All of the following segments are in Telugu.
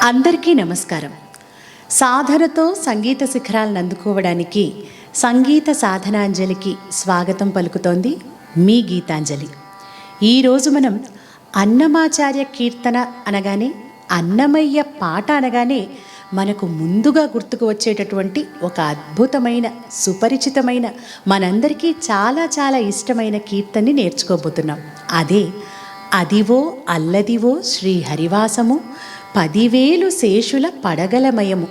అందరికీ నమస్కారం. సాధనతో సంగీత శిఖరాలను అందుకోవడానికి సంగీత సాధనాంజలికి స్వాగతం పలుకుతోంది మీ గీతాంజలి. ఈరోజు మనం అన్నమాచార్య కీర్తన అనగానే, అన్నమయ్య పాట అనగానే మనకు ముందుగా గుర్తుకు వచ్చేటటువంటి ఒక అద్భుతమైన, సుపరిచితమైన, మనందరికీ చాలా చాలా ఇష్టమైన కీర్తనని నేర్చుకోబోతున్నాం. అదే అదివో అల్లదివో శ్రీ హరివాసము 10,000 శేషుల పడగలమయము.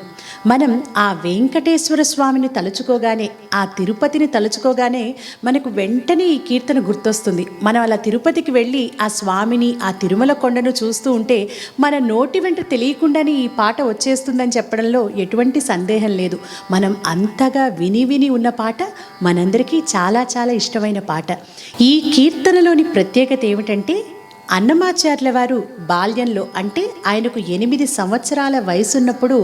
మనం ఆ వెంకటేశ్వర స్వామిని తలుచుకోగానే, ఆ తిరుపతిని తలుచుకోగానే మనకు వెంటనే ఈ కీర్తన గుర్తొస్తుంది. మనం అలా తిరుపతికి వెళ్ళి ఆ స్వామిని, ఆ తిరుమల కొండను చూస్తూ ఉంటే మన నోటి వెంట తెలియకుండానే ఈ పాట వచ్చేస్తుందని చెప్పడంలో ఎటువంటి సందేహం లేదు. మనం అంతగా విని ఉన్న పాట, మనందరికీ చాలా చాలా ఇష్టమైన పాట. ఈ కీర్తనలోని ప్రత్యేకత ఏమిటంటే, అన్నమాచార్యుల వారు బాల్యంలో, అంటే ఆయనకు 8 సంవత్సరాల వయసున్నప్పుడు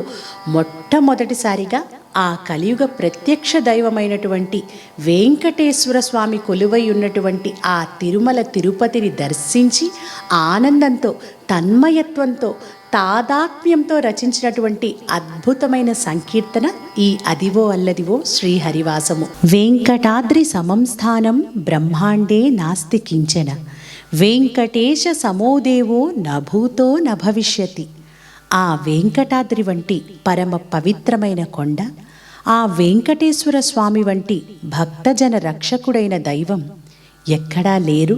మొట్టమొదటిసారిగా ఆ కలియుగ ప్రత్యక్ష దైవమైనటువంటి వెంకటేశ్వర స్వామి కొలువై ఉన్నటువంటి ఆ తిరుమల తిరుపతిని దర్శించి ఆనందంతో, తన్మయత్వంతో, తాదాత్మ్యంతో రచించినటువంటి అద్భుతమైన సంకీర్తన ఈ అదివో అల్లదివో శ్రీహరివాసము. వెంకటాద్రి సమం స్థానం బ్రహ్మాండే నాస్తి కించన, వెంకటేశ సమోదేవో నభూతో నభవిష్యతి. ఆ వెంకటాద్రి వంటి పరమ పవిత్రమైన కొండ, ఆ వెంకటేశ్వర స్వామి వంటి భక్తజన రక్షకుడైన దైవం ఎక్కడా లేరు,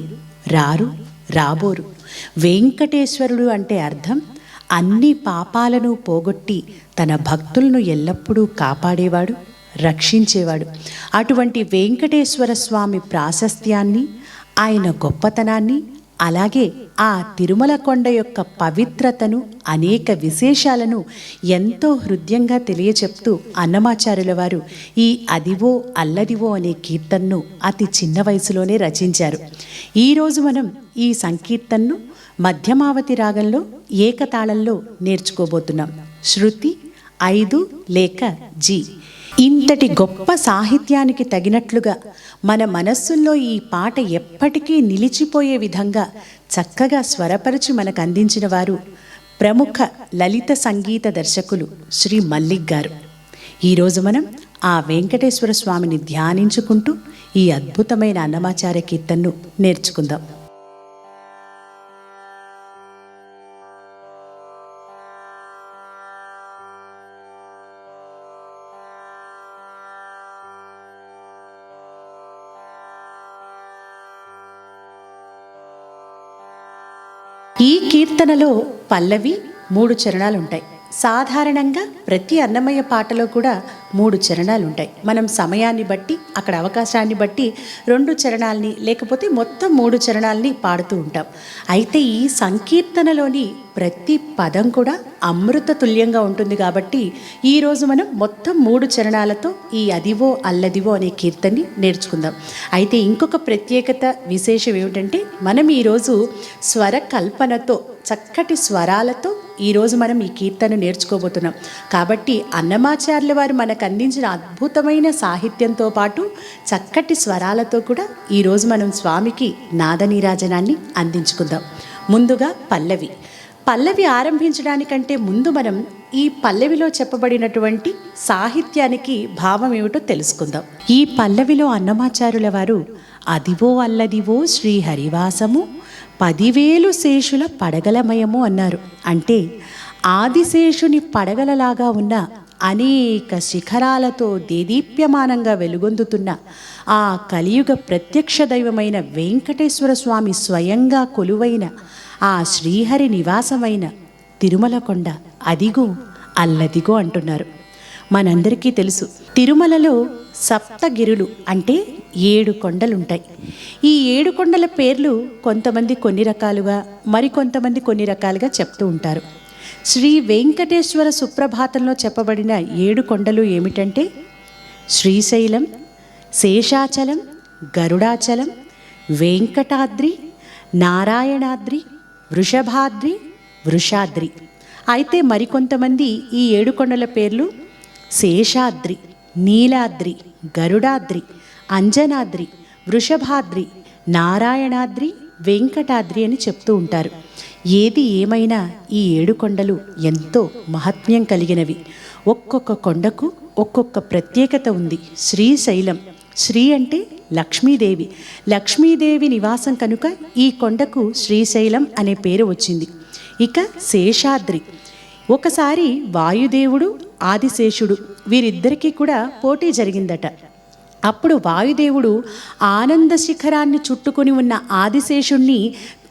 రారు, రాబోరు. వెంకటేశ్వరుడు అంటే అర్థం అన్ని పాపాలను పోగొట్టి తన భక్తులను ఎల్లప్పుడూ కాపాడేవాడు, రక్షించేవాడు. అటువంటి వెంకటేశ్వర స్వామి ప్రాశస్త్యాన్ని, ఆయన గొప్పతనాన్ని, అలాగే ఆ తిరుమల కొండ యొక్క పవిత్రతను, అనేక విశేషాలను ఎంతో హృదయంగా తెలియచెప్తూ అన్నమాచార్యుల వారు ఈ అదివో అల్లదివో అనే కీర్తనను అతి చిన్న వయసులోనే రచించారు. ఈరోజు మనం ఈ సంకీర్తనను మధ్యమావతి రాగంలో ఏకతాళంలో నేర్చుకోబోతున్నాం. శృతి 5 లేక జీ. ఇంతటి గొప్ప సాహిత్యానికి తగినట్లుగా మన మనస్సుల్లో ఈ పాట ఎప్పటికీ నిలిచిపోయే విధంగా చక్కగా స్వరపరిచి మనకు అందించిన వారు ప్రముఖ లలిత సంగీత దర్శకులు శ్రీ మల్లిక్ గారు. ఈరోజు మనం ఆ వెంకటేశ్వర స్వామిని ధ్యానించుకుంటూ ఈ అద్భుతమైన అన్నమాచార్య కీర్తనను నేర్చుకుందాం. ఈ కీర్తనలో పల్లవి 3 చరణాలు ఉంటాయి. సాధారణంగా ప్రతి అన్నమయ్య పాటలో కూడా 3 చరణాలు ఉంటాయి. మనం సమయాన్ని బట్టి, అక్కడ అవకాశాన్ని బట్టి 2 చరణాలని లేకపోతే మొత్తం 3 చరణాలని పాడుతూ ఉంటాం. అయితే ఈ సంకీర్తనలోని ప్రతి పదం కూడా అమృత తుల్యంగా ఉంటుంది కాబట్టి ఈరోజు మనం మొత్తం 3 చరణాలతో ఈ అదివో అల్లదివో అనే కీర్తనని నేర్చుకుందాం. అయితే ఇంకొక ప్రత్యేకత, విశేషం ఏమిటంటే, మనం ఈరోజు స్వర కల్పనతో, చక్కటి స్వరాలతో ఈరోజు మనం ఈ కీర్తన నేర్చుకోబోతున్నాం. కాబట్టి అన్నమాచార్యుల వారు మనకు అందించిన అద్భుతమైన సాహిత్యంతో పాటు చక్కటి స్వరాలతో కూడా ఈరోజు మనం స్వామికి నాదనీరాజనాన్ని అందించుకుందాం. ముందుగా పల్లవి ఆరంభించడానికంటే ముందు మనం ఈ పల్లవిలో చెప్పబడినటువంటి సాహిత్యానికి భావం ఏమిటో తెలుసుకుందాం. ఈ పల్లవిలో అన్నమాచార్యుల వారు అదివో అల్లదివో శ్రీ హరివాసము 10,000 శేషుల పడగలమయము అన్నారు. అంటే ఆదిశేషుని పడగలలాగా ఉన్న అనేక శిఖరాలతో దేదీప్యమానంగా వెలుగొందుతున్న ఆ కలియుగ ప్రత్యక్ష దైవమైన వెంకటేశ్వర స్వామి స్వయంగా కొలువైన ఆ శ్రీహరి నివాసమైన తిరుమల కొండ అదిగో అల్లదిగో అంటున్నారు. మనందరికీ తెలుసు, తిరుమలలో సప్తగిరులు అంటే 7 కొండలుంటాయి. ఈ 7 కొండల పేర్లు కొంతమంది కొన్ని రకాలుగా, మరికొంతమంది కొన్ని రకాలుగా చెప్తూ ఉంటారు. శ్రీ వెంకటేశ్వర సుప్రభాతంలో చెప్పబడిన 7 కొండలు ఏమిటంటే శ్రీశైలం, శేషాచలం, గరుడాచలం, వెంకటాద్రి, నారాయణాద్రి, వృషభాద్రి, వృషాద్రి. అయితే మరికొంతమంది ఈ 7 కొండల పేర్లు శేషాద్రి, నీలాద్రి, గరుడాద్రి, అంజనాద్రి, వృషభాద్రి, నారాయణాద్రి, వెంకటాద్రి అని చెప్తూ ఉంటారు. ఏది ఏమైనా ఈ 7 కొండలు ఎంతో మహత్మ్యం కలిగినవి. ఒక్కొక్క కొండకు ఒక్కొక్క ప్రత్యేకత ఉంది. శ్రీశైలం, శ్రీ అంటే లక్ష్మీదేవి, లక్ష్మీదేవి నివాసం కనుక ఈ కొండకు శ్రీశైలం అనే పేరు వచ్చింది. ఇక శేషాద్రి, ఒకసారి వాయుదేవుడు ఆదిశేషుడు వీరిద్దరికీ కూడా పోటీ జరిగిందట. అప్పుడు వాయుదేవుడు ఆనంద శిఖరాన్ని చుట్టుకొని ఉన్న ఆదిశేషుణ్ణి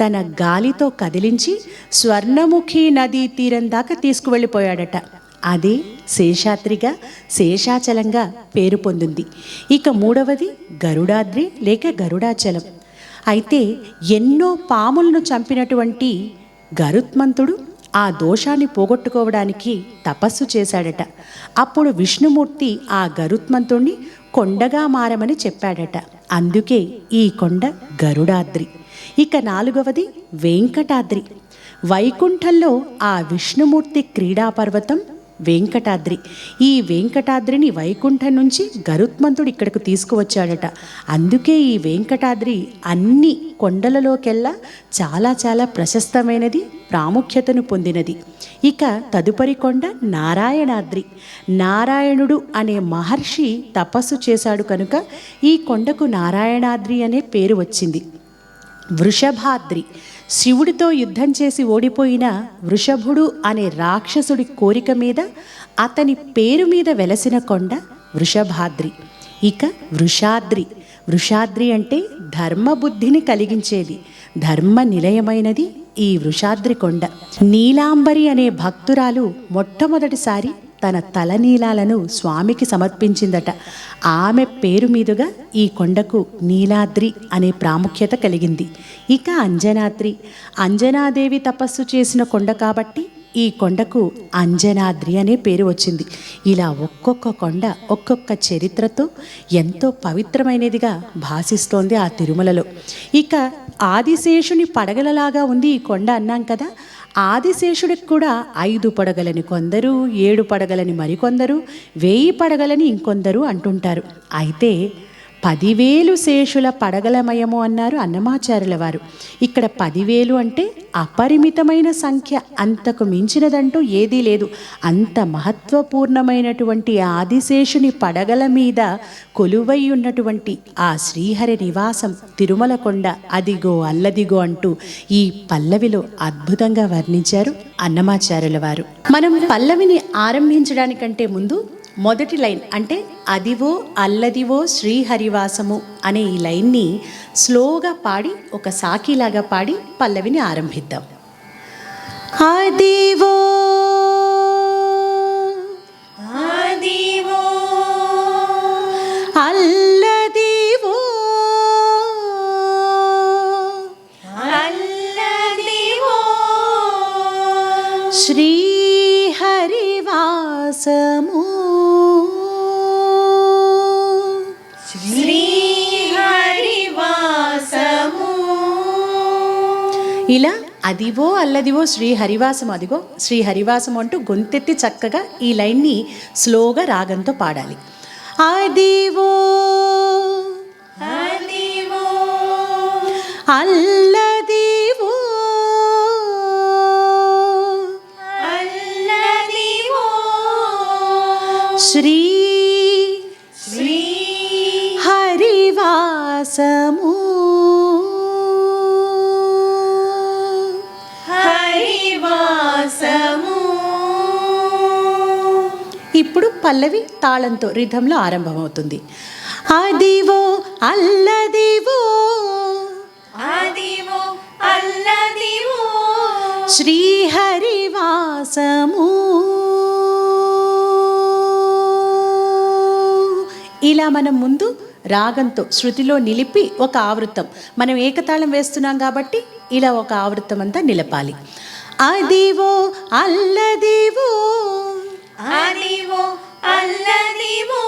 తన గాలితో కదిలించి స్వర్ణముఖి నదీ తీరం దాకా తీసుకువెళ్ళిపోయాడట. అదే శేషాద్రిగా, శేషాచలంగా పేరు పొందింది. ఇక మూడవది గరుడాద్రి లేక గరుడాచలం. అయితే ఎన్నో పాములను చంపినటువంటి గరుత్మంతుడు ఆ దోషాన్ని పోగొట్టుకోవడానికి తపస్సు చేశాడట. అప్పుడు విష్ణుమూర్తి ఆ గరుత్మంతుణ్ణి కొండగా మారమని చెప్పాడట. అందుకే ఈ కొండ గరుడాద్రి. ఇక నాలుగవది వెంకటాద్రి. వైకుంఠంలో ఆ విష్ణుమూర్తి క్రీడాపర్వతం వెంకటాద్రి. ఈ వెంకటాద్రిని వైకుంఠం నుంచి గరుత్మంతుడు ఇక్కడకు తీసుకువచ్చాడట. అందుకే ఈ వెంకటాద్రి అన్ని కొండలలోకెల్లా చాలా చాలా ప్రశస్తమైనది, ప్రాముఖ్యతను పొందినది. ఇక తదుపరి కొండ నారాయణాద్రి. నారాయణుడు అనే మహర్షి తపస్సు చేశాడు కనుక ఈ కొండకు నారాయణాద్రి అనే పేరు వచ్చింది. వృషభాద్రి, శివుడితో యుద్ధం చేసి ఓడిపోయిన వృషభుడు అనే రాక్షసుడి కోరిక మీద అతని పేరు మీద వెలసిన కొండ వృషభాద్రి. ఇక వృషాద్రి. వృషాద్రి అంటే ధర్మబుద్ధిని కలిగించేది, ధర్మ నిలయమైనది ఈ వృషాద్రి కొండ. నీలాంబరి అనే భక్తురాలు మొట్టమొదటిసారి తన తలనీలాలను స్వామికి సమర్పించిందట. ఆమె పేరు మీదుగా ఈ కొండకు నీలాద్రి అనే ప్రాముఖ్యత కలిగింది. ఇక అంజనాద్రి. అంజనాదేవి తపస్సు చేసిన కొండ కాబట్టి ఈ కొండకు అంజనాద్రి అనే పేరు వచ్చింది. ఇలా ఒక్కొక్క కొండ ఒక్కొక్క చరిత్రతో ఎంతో పవిత్రమైనదిగా భాసిస్తోంది ఆ తిరుమలలో. ఇక ఆదిశేషుని పడగలలాగా ఉంది ఈ కొండ అన్నాం కదా. ఆదిశేషుడికి కూడా 5 పడగలని కొందరు, 7 పడగలని మరికొందరు, 1000 పడగలని ఇంకొందరు అంటుంటారు. అయితే 10,000 శేషుల పడగలమయము అన్నారు అన్నమాచార్యుల వారు. ఇక్కడ 10,000 అంటే అపరిమితమైన సంఖ్య, అంతకు మించినదంటూ ఏదీ లేదు. అంత మహత్వపూర్ణమైనటువంటి ఆదిశేషుని పడగల మీద కొలువై ఉన్నటువంటి ఆ శ్రీహరి నివాసం తిరుమల కొండ అదిగో అల్లదిగో అంటూ ఈ పల్లవిలో అద్భుతంగా వర్ణించారు అన్నమాచార్యుల వారు. మనం పల్లవిని ఆరంభించడానికంటే ముందు మొదటి లైన్ అంటే అదివో అల్లదివో శ్రీహరివాసము అనే ఈ లైన్ని స్లోగా పాడి ఒక సాకిలాగా పాడి పల్లవిని ఆరంభిద్దాం. అదివో అదివో అల్లదివో అల్లదివో శ్రీహరివాసము ఇలా అదివో అల్లదివో శ్రీహరివాసం, అదిగో శ్రీహరివాసం అంటూ గొంతెత్తి చక్కగా ఈ లైన్ని స్లోగా రాగంతో పాడాలి. అదివో అదివో అల్లదివో అల్లదివో శ్రీ హరివాసము ఇప్పుడు పల్లవి తాళంతో రిథంలో ఆరంభమవుతుంది. అదివో అల్లదివో అదివో అల్లదివో శ్రీహరివాసము. ఇలా మనం ముందు రాగంతో శృతిలో నిలిపి ఒక ఆవృత్తం, మనం ఏకతాళం వేస్తున్నాం కాబట్టి ఇలా ఒక ఆవృత్తం అంతా నిలపాలి. అదివో అల్లదివో అదివో అల్లదివో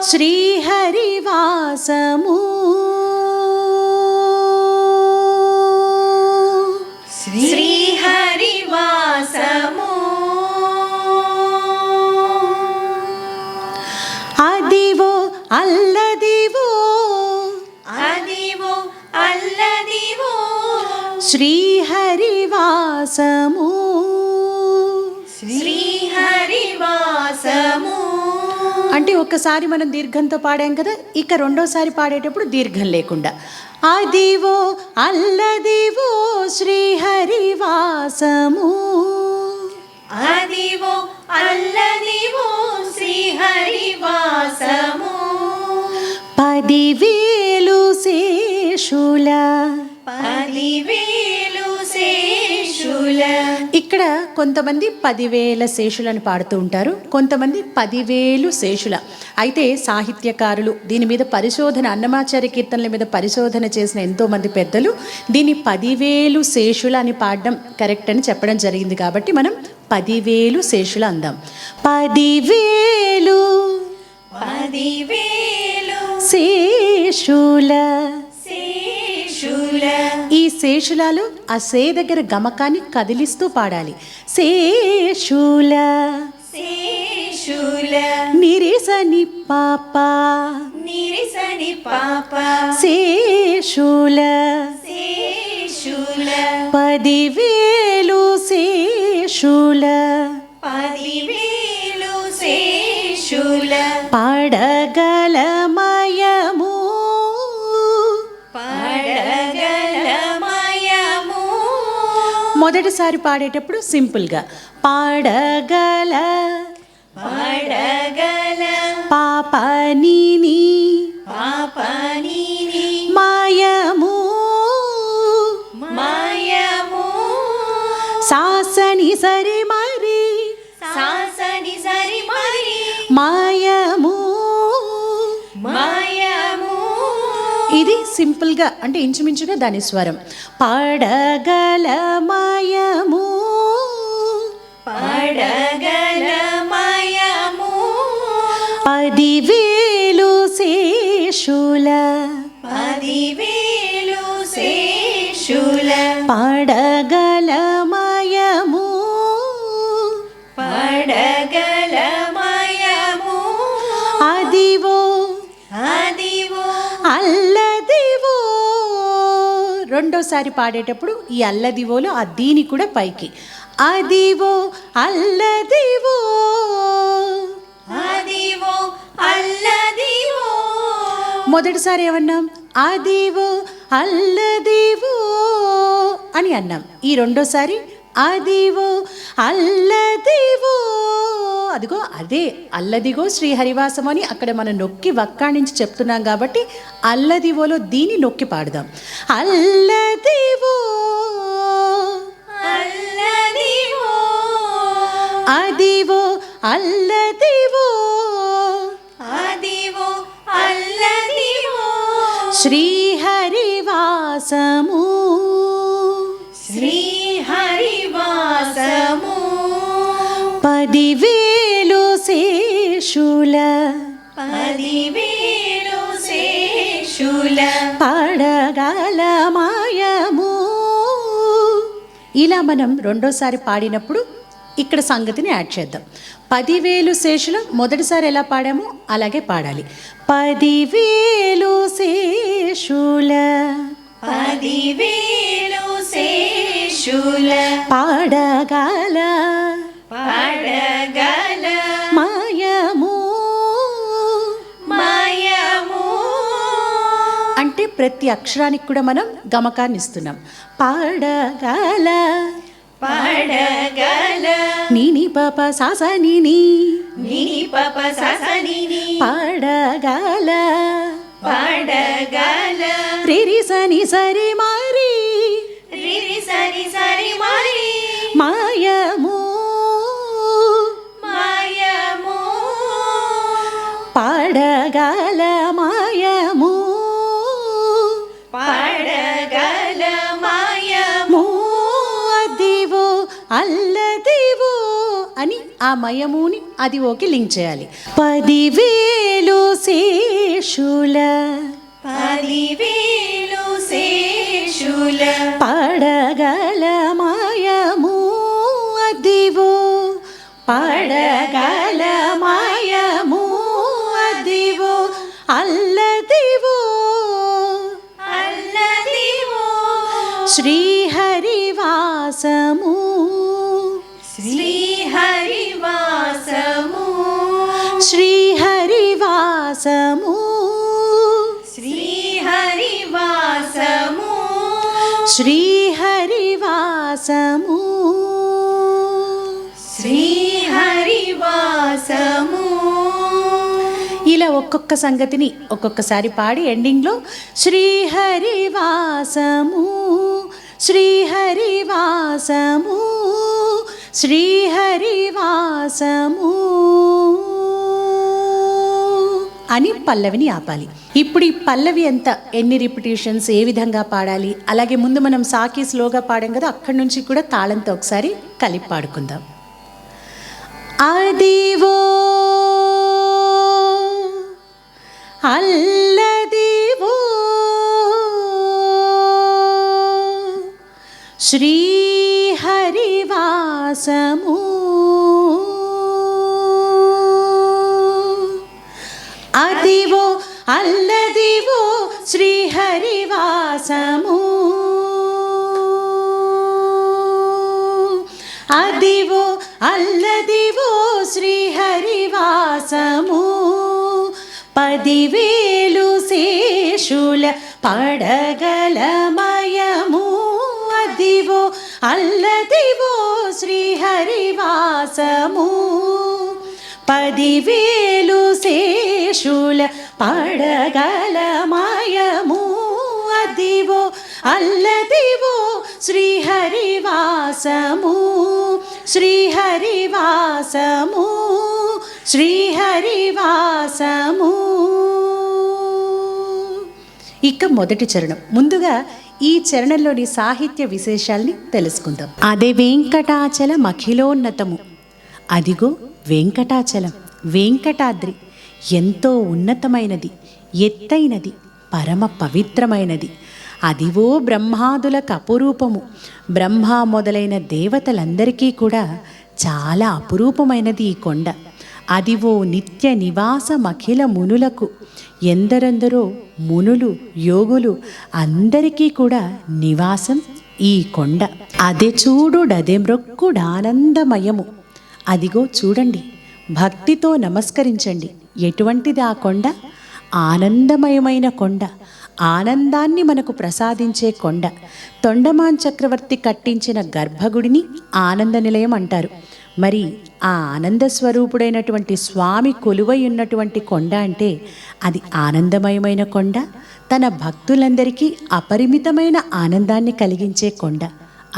శ్రీహరివాసము శ్రీహరివాసము. అదివో అల్లదివో అదివో అల్లదివో శ్రీహరివాసము శ్రీహరివాసము అంటే ఒక్కసారి మనం దీర్ఘంతో పాడాం కదా, ఇక రెండోసారి పాడేటప్పుడు దీర్ఘం లేకుండా అదివో అల్లదివో శ్రీహరివాసము అదివో అల్లదివో శ్రీహరివాసము 10,000 శేషుల 10,000 శేషుల. ఇక్కడ కొంతమంది 10,000 శేషులని పాడుతూ ఉంటారు, కొంతమంది 10,000 శేషుల. అయితే సాహిత్యకారులు దీని మీద పరిశోధన, అన్నమాచార్య కీర్తనల మీద పరిశోధన చేసిన ఎంతోమంది పెద్దలు దీన్ని 10,000 శేషుల అని పాడడం కరెక్ట్ అని చెప్పడం జరిగింది. కాబట్టి మనం 10,000 శేషుల అందాం. 10,000 శేషుల. ఈ శేషులాలు ఆ సే దగ్గర గమకాన్ని కదిలిస్తూ పాడాలి. శేషుల నిరిసని పాప నిరిసని పాప శేషుల 10,000 శేషుల 10,000 శేషుల. పాడగలమయము పాడగలమయము. మొదటిసారి పాడేటప్పుడు సింపుల్గా పాడగల పాడగల పాపని పాపని మాయము మాయము. సాసని సరి మరి సాసని సరి మరి మాయము. మాయము. ఇది సింపుల్గా అంటే ఇంచుమించుగా దాని స్వరం. పాడగలమయము పాడగలమయము. 10,000 శేషుల 10,000 శేషుల. పాడగలమయము పాడగలమయము. అదివో అదివో అల్లదివో. రెండోసారి పాడేటప్పుడు ఈ అల్లదివోలో ఆ దీని కూడా పైకి అదివో అల్లదివో. అదివో అల్లదివో. మొదటిసారి ఏమన్నాం? అదివో అల్లదివో అని అన్నాం. ఈ రెండోసారి అదివో అల్లదివో. అదిగో అదే అల్లదిగో శ్రీహరివాసం అని అక్కడ మనం నొక్కి వక్కాణించి చెప్తున్నాం కాబట్టి అల్లదివోలో దీని నొక్కి పాడదాం. అల్లదివో అల్లదివో. అదివో అల్లదివో. అదివో అల్లదివో. శ్రీహరివాసము శ్రీహరివాసము. 10,000 శేషుల 10,000 శేషుల. పాడగలమయము. ఇలా మనం రెండోసారి పాడినప్పుడు ఇక్కడ సంగతిని యాడ్ చేద్దాం. 10,000 శేషుల మొదటిసారి ఎలా పాడామో అలాగే పాడాలి. 10,000 శేషుల 10,000 శేషుల. పాడగల పాడగల మయము. మాయము. అంటే ప్రతి అక్షరానికి కూడా మనం గమకాన్ని ఇస్తున్నాం. పాడగల పాడగల నీని పాప సాస నీని నీ పప ససనిని. పాడగల పాడగల రిరి సని సరి మరి రిరి సరి సరి మరి మాయము. మాయము. పాడగల మాయము. పాడగల మాయము. అదివో అల్లదివో అని ఆ మయముని అదివోకి లింక్ చేయాలి. 10,000 శేషుల 10,000 శేషుల. పాడగల మాయము. అదివో పాడగల మాయము. అదివో అల్లదివో అల్లదివో. శ్రీహరి శ్రీహరివాసము శ్రీహరివాసము శ్రీహరివాసము శ్రీహరివాసము శ్రీహరివాసము. ఇలా ఒక్కొక్క సంగతిని ఒక్కొక్కసారి పాడి ఎండింగ్లో శ్రీహరివాసము శ్రీహరివాసము శ్రీహరివాసము అని పల్లవిని ఆపాలి. ఇప్పుడు ఈ పల్లవి ఎంత, ఎన్ని రిపిటేషన్స్, ఏ విధంగా పాడాలి, అలాగే ముందు మనం సాకి స్లోగా పాడాం కదా, అక్కడి నుంచి కూడా తాళంతో ఒకసారి కలిపి పాడుకుందాం. అదివో అల్లదివో శ్రీహరివాసము అదివో అల్లదివో శ్రీహరివాసము అదివో అల్లదివో శ్రీహరివాసము 10,000 శేషుల పడగలమయము అదివో అల్లదివో శ్రీహరివాసము 10,000 శేషుల పడగలమయము అదివో అల్లదివో శ్రీహరివాసము శ్రీహరివాసము శ్రీహరివాసము. ఇక మొదటి చరణం. ముందుగా ఈ చరణంలోని సాహిత్య విశేషాల్ని తెలుసుకుందాం. అదే వెంకటాచల మఖిలోన్నతము. అదిగో వెంకటాచలం, వెంకటాద్రి ఎంతో ఉన్నతమైనది, ఎత్తైనది, పరమ పవిత్రమైనది. అదివో బ్రహ్మాదులకు అపురూపము. బ్రహ్మ మొదలైన దేవతలందరికీ కూడా చాలా అపురూపమైనది ఈ కొండ. అదివో నిత్య నివాసమఖిల మునులకు. ఎందరెందరో మునులు, యోగులు అందరికీ కూడా నివాసం ఈ కొండ. అదే చూడుడదే మ్రొక్కుడానందమయము. అదిగో చూడండి, భక్తితో నమస్కరించండి. ఎటువంటిది ఆ కొండ? ఆనందమయమైన కొండ, ఆనందాన్ని మనకు ప్రసాదించే కొండ. తొండమాన్ చక్రవర్తి కట్టించిన గర్భగుడిని ఆనంద నిలయం అంటారు. మరి ఆ ఆనంద స్వరూపుడైనటువంటి స్వామి కొలువై ఉన్నటువంటి కొండ అంటే అది ఆనందమయమైన కొండ, తన భక్తులందరికీ అపరిమితమైన ఆనందాన్ని కలిగించే కొండ.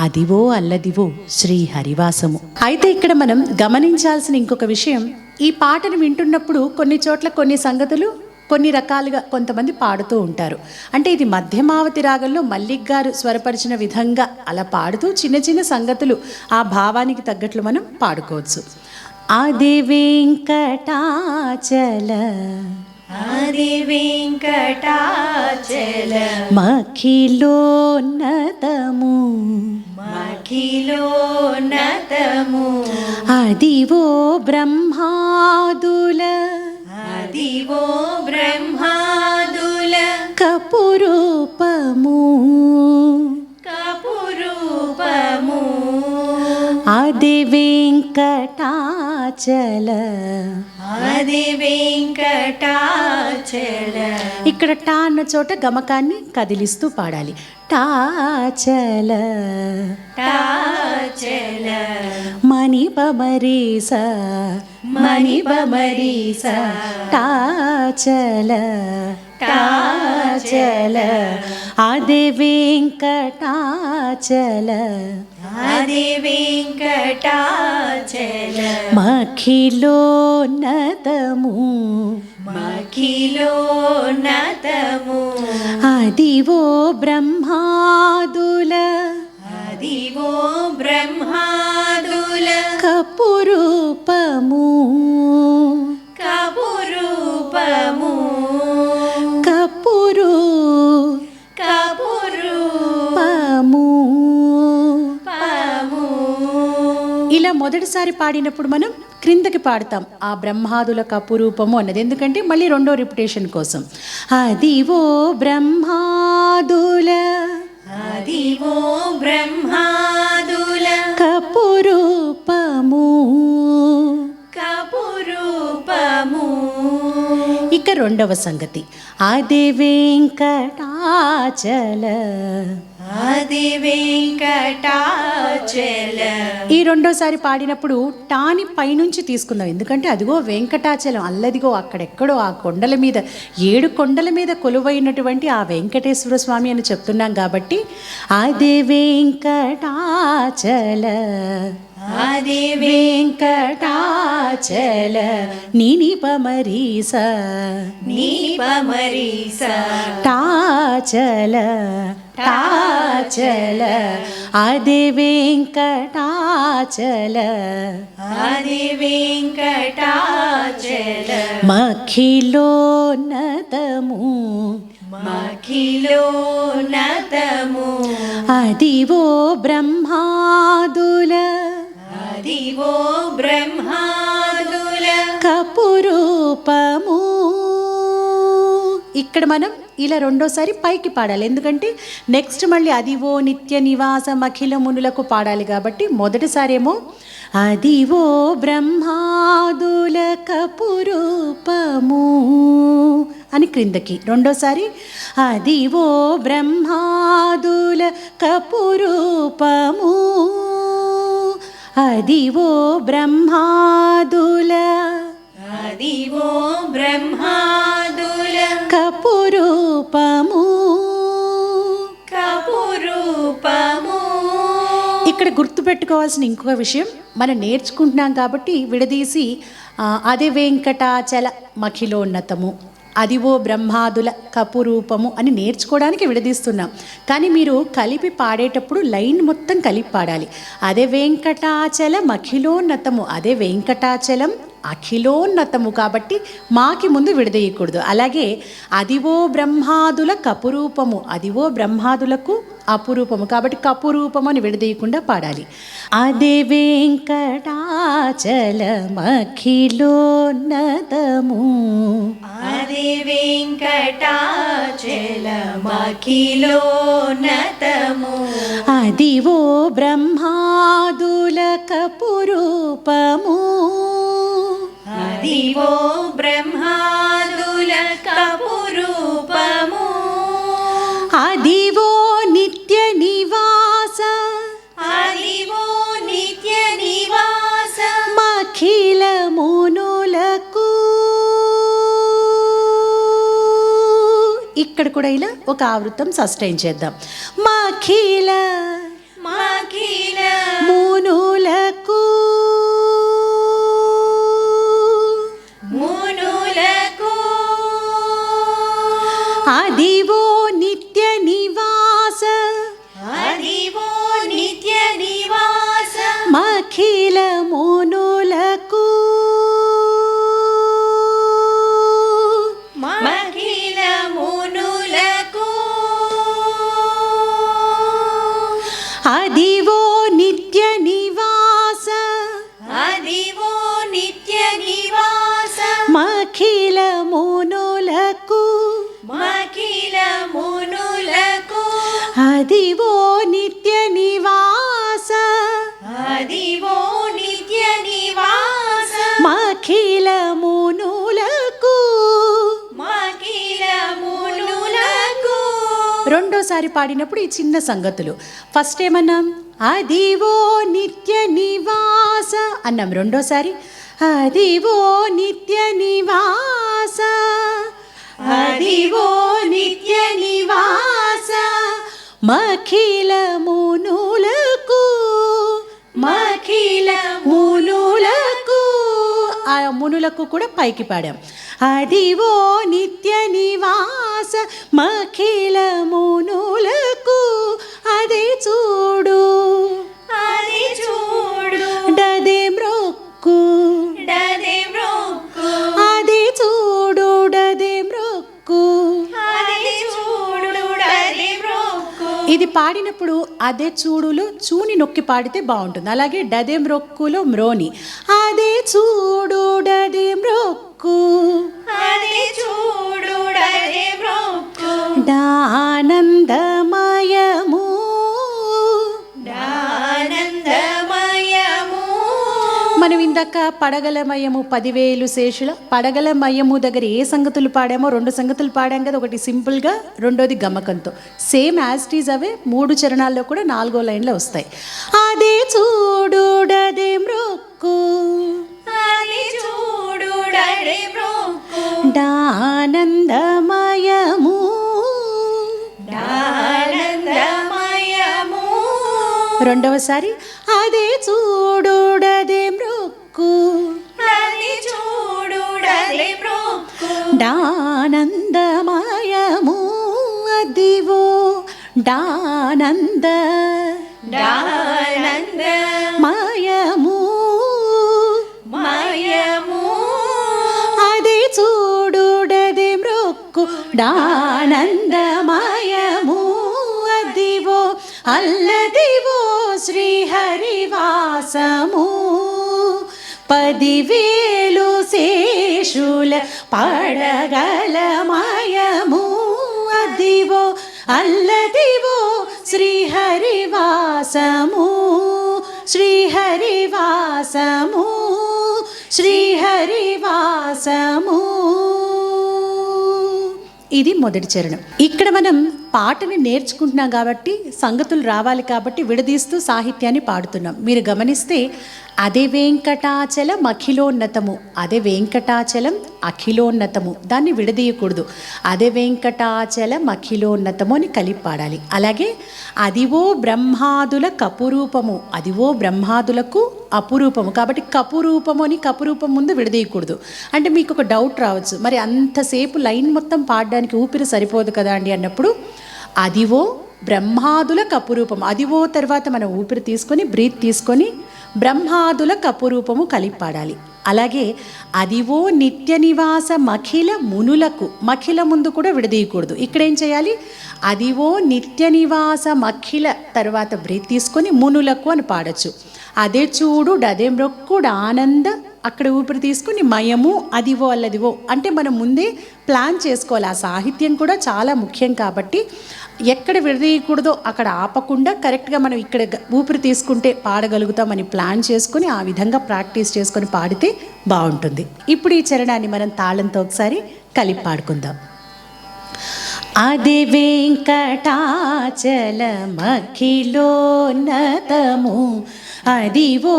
అదివో అల్లదివో శ్రీ హరివాసము. అయితే ఇక్కడ మనం గమనించాల్సిన ఇంకొక విషయం, ఈ పాటను వింటున్నప్పుడు కొన్ని చోట్ల కొన్ని సంగతులు కొన్ని రకాలుగా కొంతమంది పాడుతూ ఉంటారు. అంటే ఇది మధ్యమావతి రాగంలో మల్లిక్ గారు స్వరపరిచిన విధంగా అలా పాడుతూ చిన్న చిన్న సంగతులు ఆ భావానికి తగ్గట్లు మనం పాడుకోవచ్చు. ఆది వెంకటాచల ఆది వెంకటాచల మఖిలోన్నతము మఖిలోన్నతము అదివో బ్రహ్మాదుల అదివో బ్రహ్మాదుల కపురూపము కపురూపము ఆది వెంకటాచల ఆది వెంకటాచల. ఇక్కడ టా అన్న చోట గమకాన్ని కదిలిస్తూ పాడాలి. టాచల టాచల మణి బమరీస మణి బమరీస టాచల టాచల ఆది వెంకటాచల ఆది వెంకటాచల మఖిలోన్నతము మఖిలోన్నతము అదివో బ్రహ్మాదుల అదివో బ్రహ్మాదుల కపురూపము కపురూపము కపురు కపురూపము. పము. ఇలా మొదటిసారి పాడినప్పుడు మనం క్రిందకి పాడతాం ఆ బ్రహ్మాదుల కపురూపము అన్నది, ఎందుకంటే మళ్ళీ రెండో రిపిటేషన్ కోసం. అదివో బ్రహ్మాదుల అదివో బ్రహ్మాదుల కపురూపము. కపురూపము. ఇక రెండవ సంగతి, అది వెంకటాచల. అది వెంకటాచల. ఈ రెండోసారి పాడినప్పుడు టాని పైనుంచి తీసుకుందాం, ఎందుకంటే అదిగో వెంకటాచలం, అల్లదిగో అక్కడెక్కడో ఆ కొండల మీద 7 కొండల మీద కొలువైనటువంటి ఆ వెంకటేశ్వర స్వామి అని చెప్తున్నాం కాబట్టి అది వెంకటాచల. అది వెంకటాచల నినిపమరీస నీపమరీస. టాచల టాచల అది వెంకటాచల. అది వెంకటాచల. మఖిలోన్నతము. మఖిలోన్నతము. అదివో బ్రహ్మాదుల. అదివో బ్రహ్మాదుల. కపురూపము. ఇక్కడ మనం ఇలా రెండోసారి పైకి పాడాలి, ఎందుకంటే నెక్స్ట్ మళ్ళీ అదివో నిత్య నివాసం అఖిల మునులకు పాడాలి కాబట్టి మొదటిసారి ఏమో అదివో బ్రహ్మాదుల కపురూపము అని క్రిందకి, రెండోసారి అదివో బ్రహ్మాదుల కపురూపము. అదివో బ్రహ్మాదుల. అదివో బ్రహ్మాదుల. కపురూపము. కపురూపము. ఇక్కడ గుర్తుపెట్టుకోవాల్సిన ఇంకొక విషయం, మనం నేర్చుకుంటున్నాం కాబట్టి విడదీసి అదే వెంకటాచల మఖిలోన్నతము, అదివో బ్రహ్మాదుల కపురూపము అని నేర్చుకోవడానికి విడదీస్తున్నాం. కానీ మీరు కలిపి పాడేటప్పుడు లైన్ మొత్తం కలిపి పాడాలి. అదే వెంకటాచల మఖిలోన్నతము, అదే వెంకటాచలం అఖిలోన్నతము కాబట్టి మాకి ముందు విడదీయకూడదు. అలాగే అదివో బ్రహ్మాదుల కపురూపము, అదివో బ్రహ్మాదులకు అపురూపము కాబట్టి కపురూపము అని విడదీయకుండా పాడాలి. అదే వెంకటాచల మఖిలోన్నతము. అది వెంకటాచల మఖిలోన్నతము. అదివో బ్రహ్మాదుల కపురూపము. అదివో బ్రహ్మాదుల కపురూపము. అదివో నిత్య నివాస. అదివో నిత్య నివాస. మఖిల మునులకు. ఇక్కడ కూడా ఇలా ఒక ఆవృత్తం సస్టైన్ చేద్దాం. మఖిల మఖిల మునులకు. మునులకు. అదివో నిత్య నివాస. అదివో నిత్య నివాస. మఖిల మునులకు. మఖిల మునులకు. అదివో నిత్య నివాస. అదివో నిత్య నివాస. మఖిల మునులకు. మఖిల మునులకు. అదివో నిత్య నివాస. అదివో నిత్య నివాస. మఖిల మునులకు. మఖిల మునులకు. రెండోసారి పాడినప్పుడు ఈ చిన్న సంగతులు. ఫస్ట్ ఏమన్నాం? అదివో నిత్య నివాస అన్నాం. రెండోసారి అదివో నిత్య నివాస. అదివో నిత్య నివాస. మఖిల మునులకు. మఖిల మునులకు. ఆ మునులకు కూడా పైకి పాడాం. అదివో నిత్య నివాస మఖిల మునులకు. అది చూడు అది చూడు డదే మ్రొక్కు. డదే మ్రొక్కు. అది చూడు డదే మ్రొక్కు. అది చూడు డదే మ్రొక్కు. ఇది పాడినప్పుడు అదే చూడులో చూని నొక్కి పాడితే బాగుంటుంది. అలాగే డదే మ్రొక్కులో మ్రోని. అదే చూడు డదే మ్రొక్కు. అది చూడు డదే మ్రొక్కు. ఆనందమయము. ఆనందమయము. పడగలమయము 10,000 శేషుల పడగలమయము దగ్గర ఏ సంగతులు పాడామో 2 సంగతులు పాడాం కదా. ఒకటి సింపుల్గా, రెండోది గమకంతో. సేమ్ యాజ్ టీజ్ అవే 3 చరణాల్లో కూడా 4వ లైన్లో వస్తాయి. అదే చూడుడదే మృక్కు అది చూడుడదే మృక్కు ఆనందమయము ఆనందమయము. రెండవసారి అదే చూడుడదే మృక్కు అది చూడుడదే మృక్కు ఆనందమయము అదివో డానంద మయము మయము. అదే చూడుడదే మృక్కు డానందమయము అదివో అల్లదివో శ్రీహరివాసము 10,000 శేషుల పడగలమయము అదివో అల్లదివో శ్రీహరివాసము శ్రీహరివాసము శ్రీహరివాసము. ఇది మొదటి చరణం. ఇక్కడ మనం పాటని నేర్చుకుంటున్నాం కాబట్టి, సంగతులు రావాలి కాబట్టి విడదీస్తూ సాహిత్యాన్ని పాడుతున్నాం. మీరు గమనిస్తే అదే వెంకటాచలం అఖిలోన్నతము, అదే వెంకటాచలం అఖిలోన్నతము, దాన్ని విడదీయకూడదు. అదే వెంకటాచలం అఖిలోన్నతము అని కలిపి పాడాలి. అలాగే అదివో బ్రహ్మాదుల కపురూపము, అదివో బ్రహ్మాదులకు అపురూపము, కాబట్టి కపురూపము అని కపురూపం ముందు విడదీయకూడదు. అంటే మీకు ఒక డౌట్ రావచ్చు, మరి అంతసేపు లైన్ మొత్తం పాడడానికి ఊపిరి సరిపోదు కదా అండి అన్నప్పుడు, అదివో బ్రహ్మాదుల కపురూపం, అదివో తర్వాత మనం ఊపిరి తీసుకొని బ్రీత్ తీసుకొని బ్రహ్మాదుల కపురూపము కలిపి పాడాలి. అలాగే అదివో నిత్య నివాస మఖిల మునులకు, మఖిల ముందు కూడా విడదీయకూడదు. ఇక్కడ ఏం చేయాలి, అదివో నిత్య నివాస మఖిల తర్వాత బ్రీత్ తీసుకొని మునులకు అని పాడచ్చు. అదే చూడు అదే మృక్కుడు ఆనంద, అక్కడ ఊపిరి తీసుకుని మయము అదివో అల్లదివో అంటే మనం ముందే ప్లాన్ చేసుకోవాలి. ఆ సాహిత్యం కూడా చాలా ముఖ్యం కాబట్టి ఎక్కడ విడదీయకూడదో అక్కడ ఆపకుండా కరెక్ట్గా మనం ఇక్కడ ఊపిరి తీసుకుంటే పాడగలుగుతామని ప్లాన్ చేసుకుని ఆ విధంగా ప్రాక్టీస్ చేసుకొని పాడితే బాగుంటుంది. ఇప్పుడు ఈ చరణాన్ని మనం తాళంతో ఒకసారి కలిపి పాడుకుందాం. అదే వెంకటాచలమఖిలోన్నతము అదివో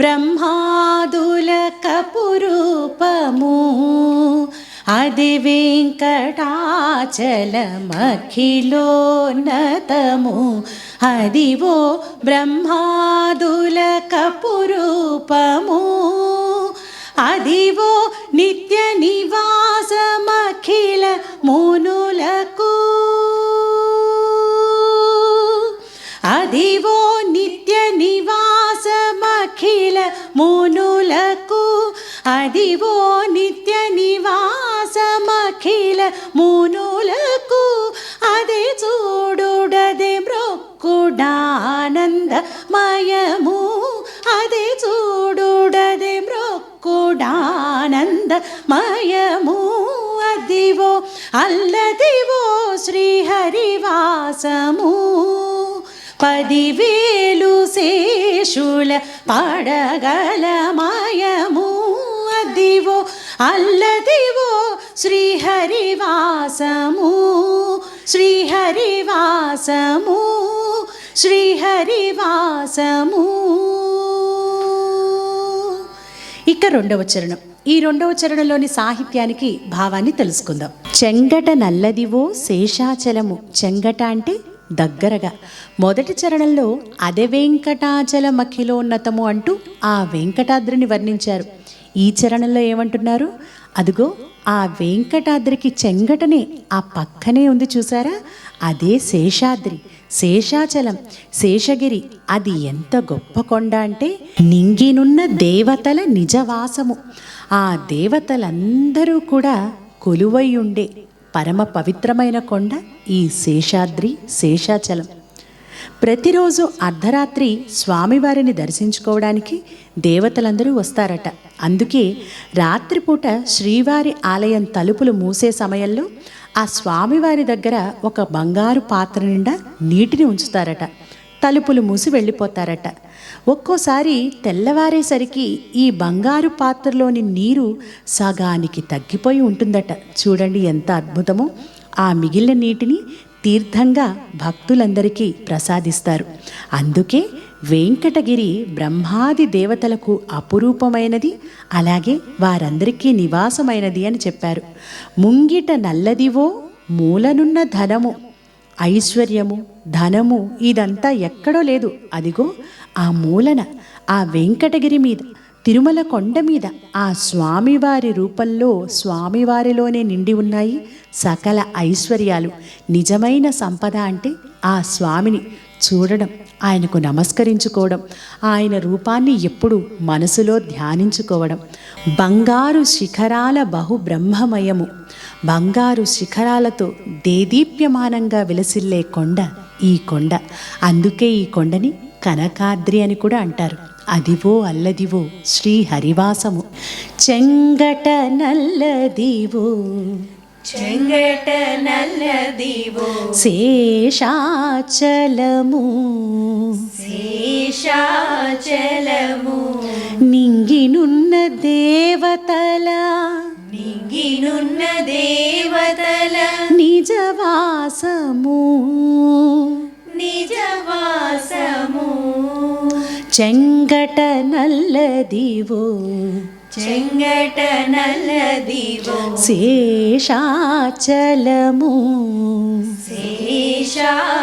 బ్రహ్మాదుల కపురూపము, అదే వెంకటాచలమఖిలోన్నతము అదివో బ్రహ్మాదుల కపురూపము, అదివో నిత్య నివాసమఖిల మునులకు, అదివో నిత్య నివాసమఖిల మునులకు, అదివో నిత్య నివాసమఖిల మునులకు, అదే చూడుడదే మృక్కుడానందమయము, అదే చూడుడదే మృక్కుడానందమయము, అదివో అల్లదివో శ్రీహరివాసము 10,000 శేషుల పడగలమయము, అదివో అల్లదివో శ్రీహరివాసము శ్రీహరివాసము శ్రీహరివాసము. ఇక రెండవ చరణం. ఈ రెండవ చరణంలోని సాహిత్యానికి భావాన్ని తెలుసుకుందాం. చెంగట నల్లదివో శేషాచలము, చెంగట అంటే దగ్గరగా. మొదటి చరణంలో అదే వెంకటాచలమఖిలోన్నతము అంటూ ఆ వెంకటాద్రిని వర్ణించారు. ఈ చరణంలో ఏమంటున్నారు, అదిగో ఆ వెంకటాద్రికి చెంగటనే ఆ పక్కనే ఉంది చూసారా, అదే శేషాద్రి, శేషాచలం, శేషగిరి. అది ఎంత గొప్ప కొండ అంటే నింగినున్న దేవతల నిజవాసము. ఆ దేవతలందరూ కూడా కొలువై ఉండే పరమ పవిత్రమైన కొండ ఈ శేషాద్రి, శేషాచలం. ప్రతిరోజు అర్ధరాత్రి స్వామివారిని దర్శించుకోవడానికి దేవతలందరూ వస్తారట. అందుకే రాత్రిపూట శ్రీవారి ఆలయం తలుపులు మూసే సమయంలో ఆ స్వామివారి దగ్గర ఒక బంగారు పాత్ర నిండా నీటిని ఉంచుతారట. తలుపులు మూసి వెళ్ళిపోతారట. ఒక్కోసారి తెల్లవారేసరికి ఈ బంగారు పాత్రలోని నీరు సగానికి తగ్గిపోయి ఉంటుందట. చూడండి ఎంత అద్భుతమో. ఆ మిగిలిన నీటిని తీర్థంగా భక్తులందరికీ ప్రసాదిస్తారు. అందుకే వెంకటగిరి బ్రహ్మాది దేవతలకు అపురూపమైనది, అలాగే వారందరికీ నివాసమైనది అని చెప్పారు. ముంగిట నల్లదివో మూలనున్న ధనము, ఐశ్వర్యము, ధనము ఇదంతా ఎక్కడో లేదు, అదిగో ఆ మూలన ఆ వెంకటగిరి మీద, తిరుమల కొండ మీద ఆ స్వామివారి రూపంలో స్వామివారిలోనే నిండి ఉన్నాయి సకల ఐశ్వర్యాలు. నిజమైన సంపద అంటే ఆ స్వామిని చూడడం, ఆయనకు నమస్కరించుకోవడం, ఆయన రూపాన్ని ఎప్పుడు మనసులో ధ్యానించుకోవడం. బంగారు శిఖరాల బహుబ్రహ్మమయము, బంగారు శిఖరాలతో దేదీప్యమానంగా విలసిల్లే కొండ ఈ కొండ. అందుకే ఈ కొండని కనకాద్రి అని కూడా అంటారు. అదివో అల్లదివో శ్రీ హరివాసము. చెంగట నల్లదివో చెంగట నల్లదివో శేషాచలము శేషాచలము నింగినున్న దేవతల నింగినున్న దేవతల నిజవాసము నిజవాసము. చెంగట నల్లదివో చెంగట నల్లదివో శేషాచలము శేషాచలము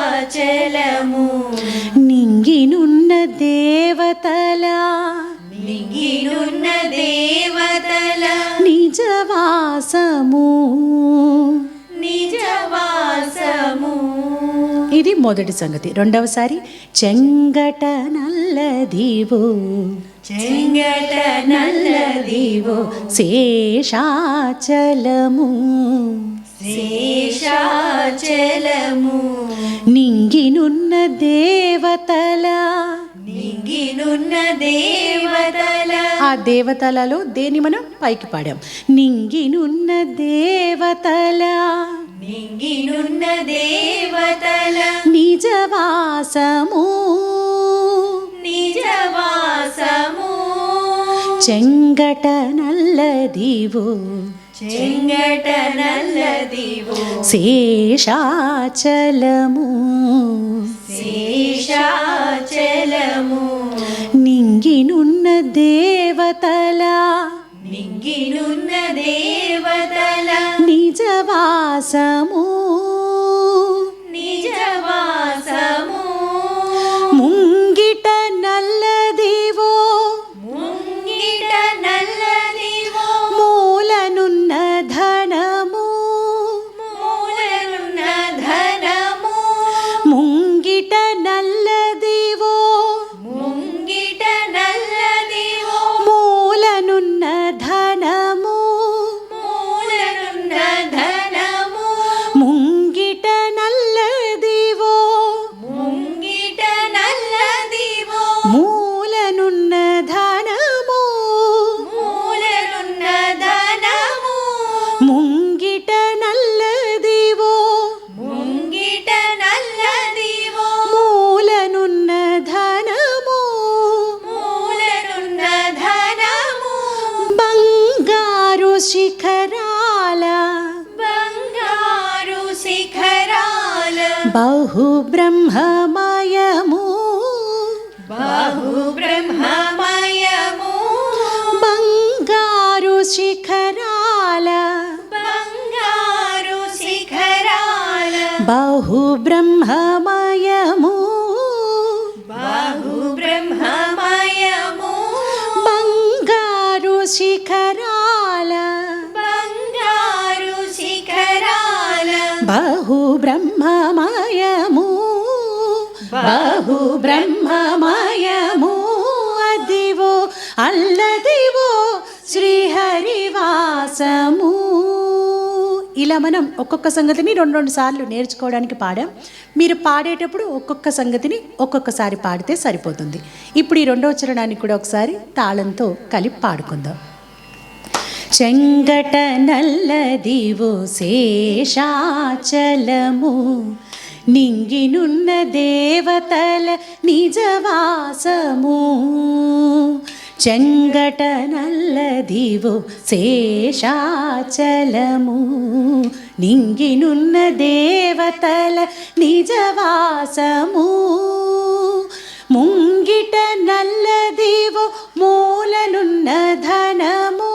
నింగినున్న దేవతల నింగినున్న దేవతల నిజవాసము నిజవాసము. ఇది మొదటి సంగతి. రెండవసారి చెంగట నల్లదివో చెంగట నల్లదివో శేషాచలము శేషాచలము నింగినున్న దేవతల నింగినున్న దేవతల ఆ దేవతలలో దేని మనం పైకి పాడాం. నింగినున్న దేవతల నింగినున్న దేవతల నిజవాసము నిజవాసము. చెంగట నల్లదివో చెంగట నల్లదివో శేషాచలము శేషాచలము నింగినున్న దేవతల నింగినున్న దేవతల నిజవాసము నిజవాసము. ముంగిట నల్లదివో ముంగిట నల్లదివో మూలనున్న ధనము మూలనున్న ధనము ముంగిట నల్లదివో ముంగిట నల్లదివో మూలనున్న ధనము మూలనున్న ధనము ముంగిట నల్లదివో ముంగిట నల్లదివో మూలనున్న ధనము మూలనున్న ధనము ముంగిట నల్లదివో ముంగిట నల్లదివో మూలనున్న ధనము మూలనున్న ధనము బంగారు శిఖరాల బంగారు శిఖరాల బహు బ్రహ్మమయము బహు బ్రహ్మమయము బంగారు శిఖరాల బంగారు శిఖరాల బహు బ్రహ్మమయము బహు బ్రహ్మమయము బంగారు శిఖరాల బంగారు శిఖరాల బహు బ్రహ్మమయము బహు బ్రహ్మమయము అదివో అల్లదివో శ్రీహరివాసము. ఇలా మనం ఒక్కొక్క సంగతిని రెండు సార్లు నేర్చుకోవడానికి పాడాం. మీరు పాడేటప్పుడు ఒక్కొక్క సంగతిని ఒక్కొక్కసారి పాడితే సరిపోతుంది. ఇప్పుడు ఈ రెండవ చరణాన్ని కూడా ఒకసారి తాళంతో కలిపి పాడుకుందాం. చెంగట నల్లదివో శేషాచలము నింగినున్న దేవతల నిజవాసము చెంగట నల్లదివో శేషాచలము. నింగినున్న దేవతల నిజవాసము ముంగిట నల్లదివో మూలనున్న ధనము.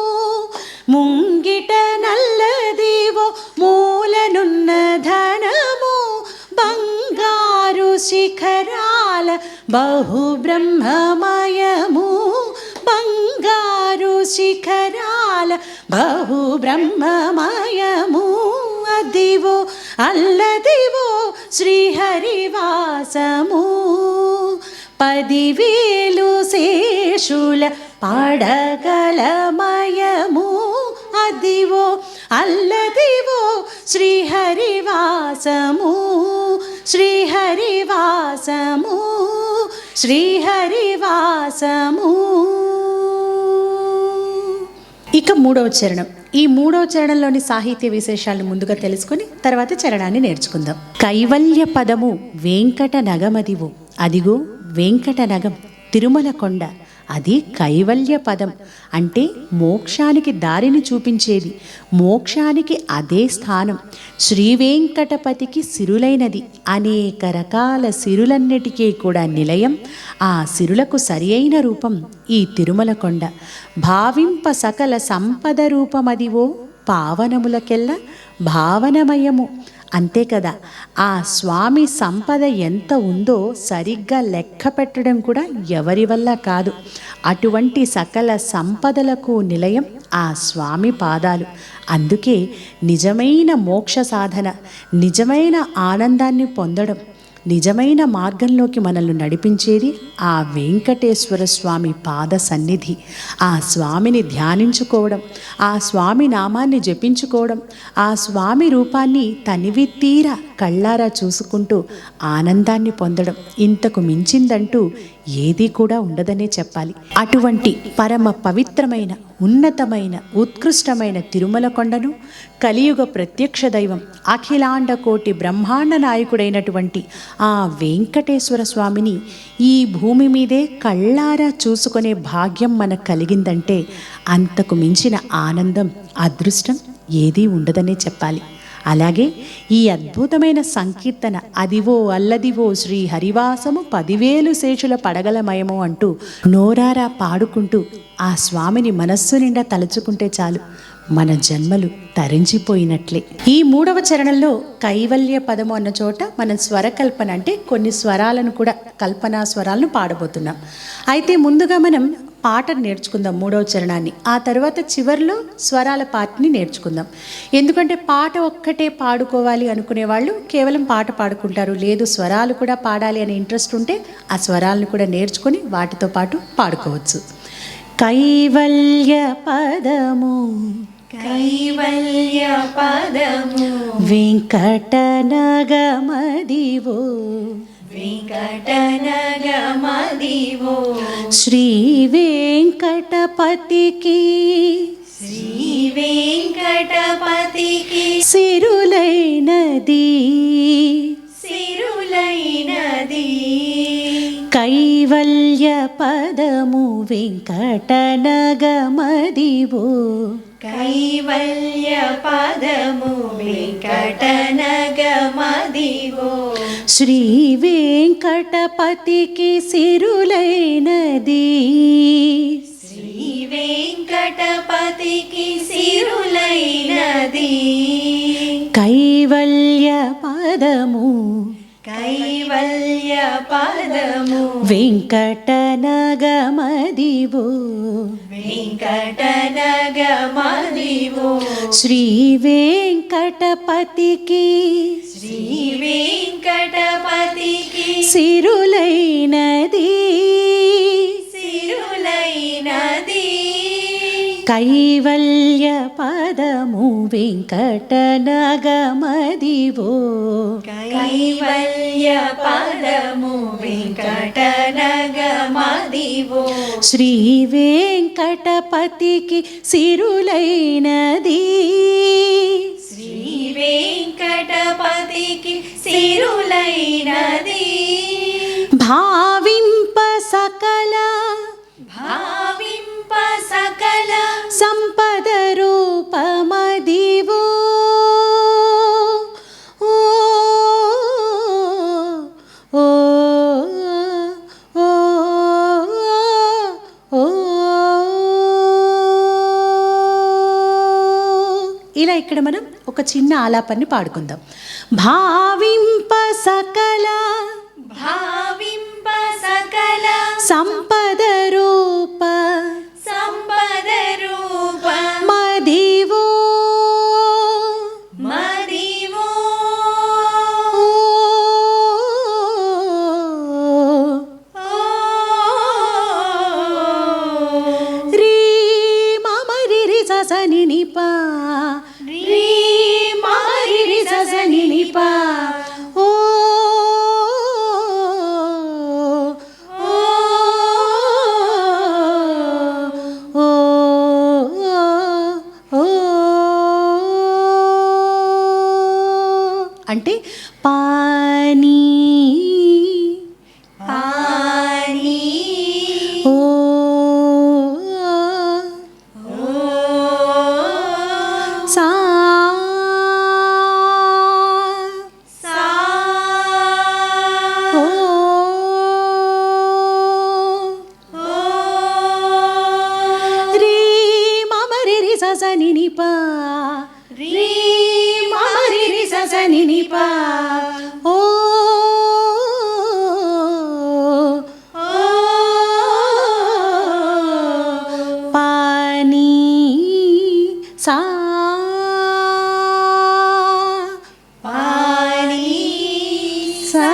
ముంగిట నల్లదివో మూలనున్న ధనము బంగారు శిఖరాల బహుబ్రహ్మమయము. బంగారు శిఖరాల బహుబ్రహ్మమయము. అదివో అల్లదివో శ్రీహరివాసము 10,000 శేషుల పడగలమయము. అదివో అల్లదివో శ్రీహరివాసము శ్రీహరివాసము శ్రీహరివాసము. ఇక 3వ చరణం. ఈ 3వ చరణంలోని సాహిత్య విశేషాలను ముందుగా తెలుసుకొని తర్వాత చరణాన్ని నేర్చుకుందాం. కైవల్య పదము వెంకట నగమదివు. అదిగో వెంకట నగం తిరుమల కొండ. అది కైవల్య పదం అంటే మోక్షానికి దారిని చూపించేది. మోక్షానికి అదే స్థానం. శ్రీ వెంకటపతికి సిరులైనది. అనేక రకాల సిరులన్నిటికీ కూడా నిలయం. ఆ సిరులకు సరి అయిన రూపం ఈ తిరుమల కొండ. భావింప సకల సంపద రూపమదివో పావనములకెల్లా భావనమయము. అంతే కదా, ఆ స్వామి సంపద ఎంత ఉందో సరిగ్గా లెక్క పెట్టడం కూడా ఎవరి వల్ల కాదు. అటువంటి సకల సంపదలకు నిలయం ఆ స్వామి పాదాలు. అందుకే నిజమైన మోక్ష సాధన, నిజమైన ఆనందాన్ని పొందడం, నిజమైన మార్గంలోకి మనల్ని నడిపించేది ఆ వెంకటేశ్వర స్వామి పాద సన్నిధి. ఆ స్వామిని ధ్యానించుకోవడం, ఆ స్వామి నామాన్ని జపించుకోవడం, ఆ స్వామి రూపాన్ని తనివి తీరా కళ్ళారా చూసుకుంటూ ఆనందాన్ని పొందడం, ఇంతకు మించిందంటూ ఏదీ కూడా ఉండదనే చెప్పాలి. అటువంటి పరమ పవిత్రమైన, ఉన్నతమైన, ఉత్కృష్టమైన తిరుమల కొండను కలియుగ ప్రత్యక్ష దైవం, అఖిలాండ కోటి బ్రహ్మాండ నాయకుడైనటువంటి ఆ వెంకటేశ్వర స్వామిని ఈ భూమి మీదే కళ్ళారా చూసుకునే భాగ్యం మనకు కలిగిందంటే అంతకు మించిన ఆనందం, అదృష్టం ఏదీ ఉండదనే చెప్పాలి. అలాగే ఈ అద్భుతమైన సంకీర్తన అదివో అల్లదివో శ్రీ హరివాసము 10,000 శేషుల పడగలమయము అంటూ నోరారా పాడుకుంటూ ఆ స్వామిని మనస్సు నిండా తలుచుకుంటే చాలు, మన జన్మలు తరించిపోయినట్లే. ఈ 3వ చరణంలో కైవల్య పదము అన్న చోట మనం స్వరకల్పన అంటే కొన్ని స్వరాలను కూడా, కల్పనా స్వరాలను పాడబోతున్నాం. అయితే ముందుగా మనం పాటను నేర్చుకుందాం 3వ చరణాన్ని. ఆ తర్వాత చివరిలో స్వరాల పాటని నేర్చుకుందాం. ఎందుకంటే పాట ఒక్కటే పాడుకోవాలి అనుకునే వాళ్ళు కేవలం పాట పాడుకుంటారు. లేదు, స్వరాలు కూడా పాడాలి అనే ఇంట్రెస్ట్ ఉంటే ఆ స్వరాలను కూడా నేర్చుకొని వాటితో పాటు పాడుకోవచ్చు. కైవల్య పదము కైవల్య పదము వెంకటనగమదివో వెంకటనగమదివో శ్రీ వెంకటపతికి శ్రీ వెంకటపతికి సిరులైనది సిరులైనది. కైవల్య పదము వెంకటనగమదివో కైవల్య పదము వెంకటనగమదివో శ్రీ వెంకటపతికి సిరులైనది. శ్రీ వెంకటపతికి సిరులైనది. కైవల్య పదము కైవల్య పదము వెంకటనగమదివో వెంకటనగమదివో శ్రీ వెంకటపతికి శ్రీ వెంకటపతికి సిరులైనది. సిరులైనది. కైవల్య పదము వెంకటనగమదివో కైవల్య పదము వెంకటనగమదివో శ్రీ వెంకటపతికి సిరులైనది. శ్రీ వెంకటపతికి సిరులైనది. ఇలా ఇక్కడ మనం ఒక చిన్న ఆలాపాన్ని పాడుకుందాం. భావింప సకల భావింప సకల సంపద రూప సంపద రూప మదివో మదివో రీ మమరి రి సని నిపా రీ మమరి రి సని నిపా ఓ అంటే పానీ పానీ ఓ సా సా ఓ రీ మమరి రి సని నిపా రీ మమరి రి సని నిపా ఓ పానీ సా పానీ సా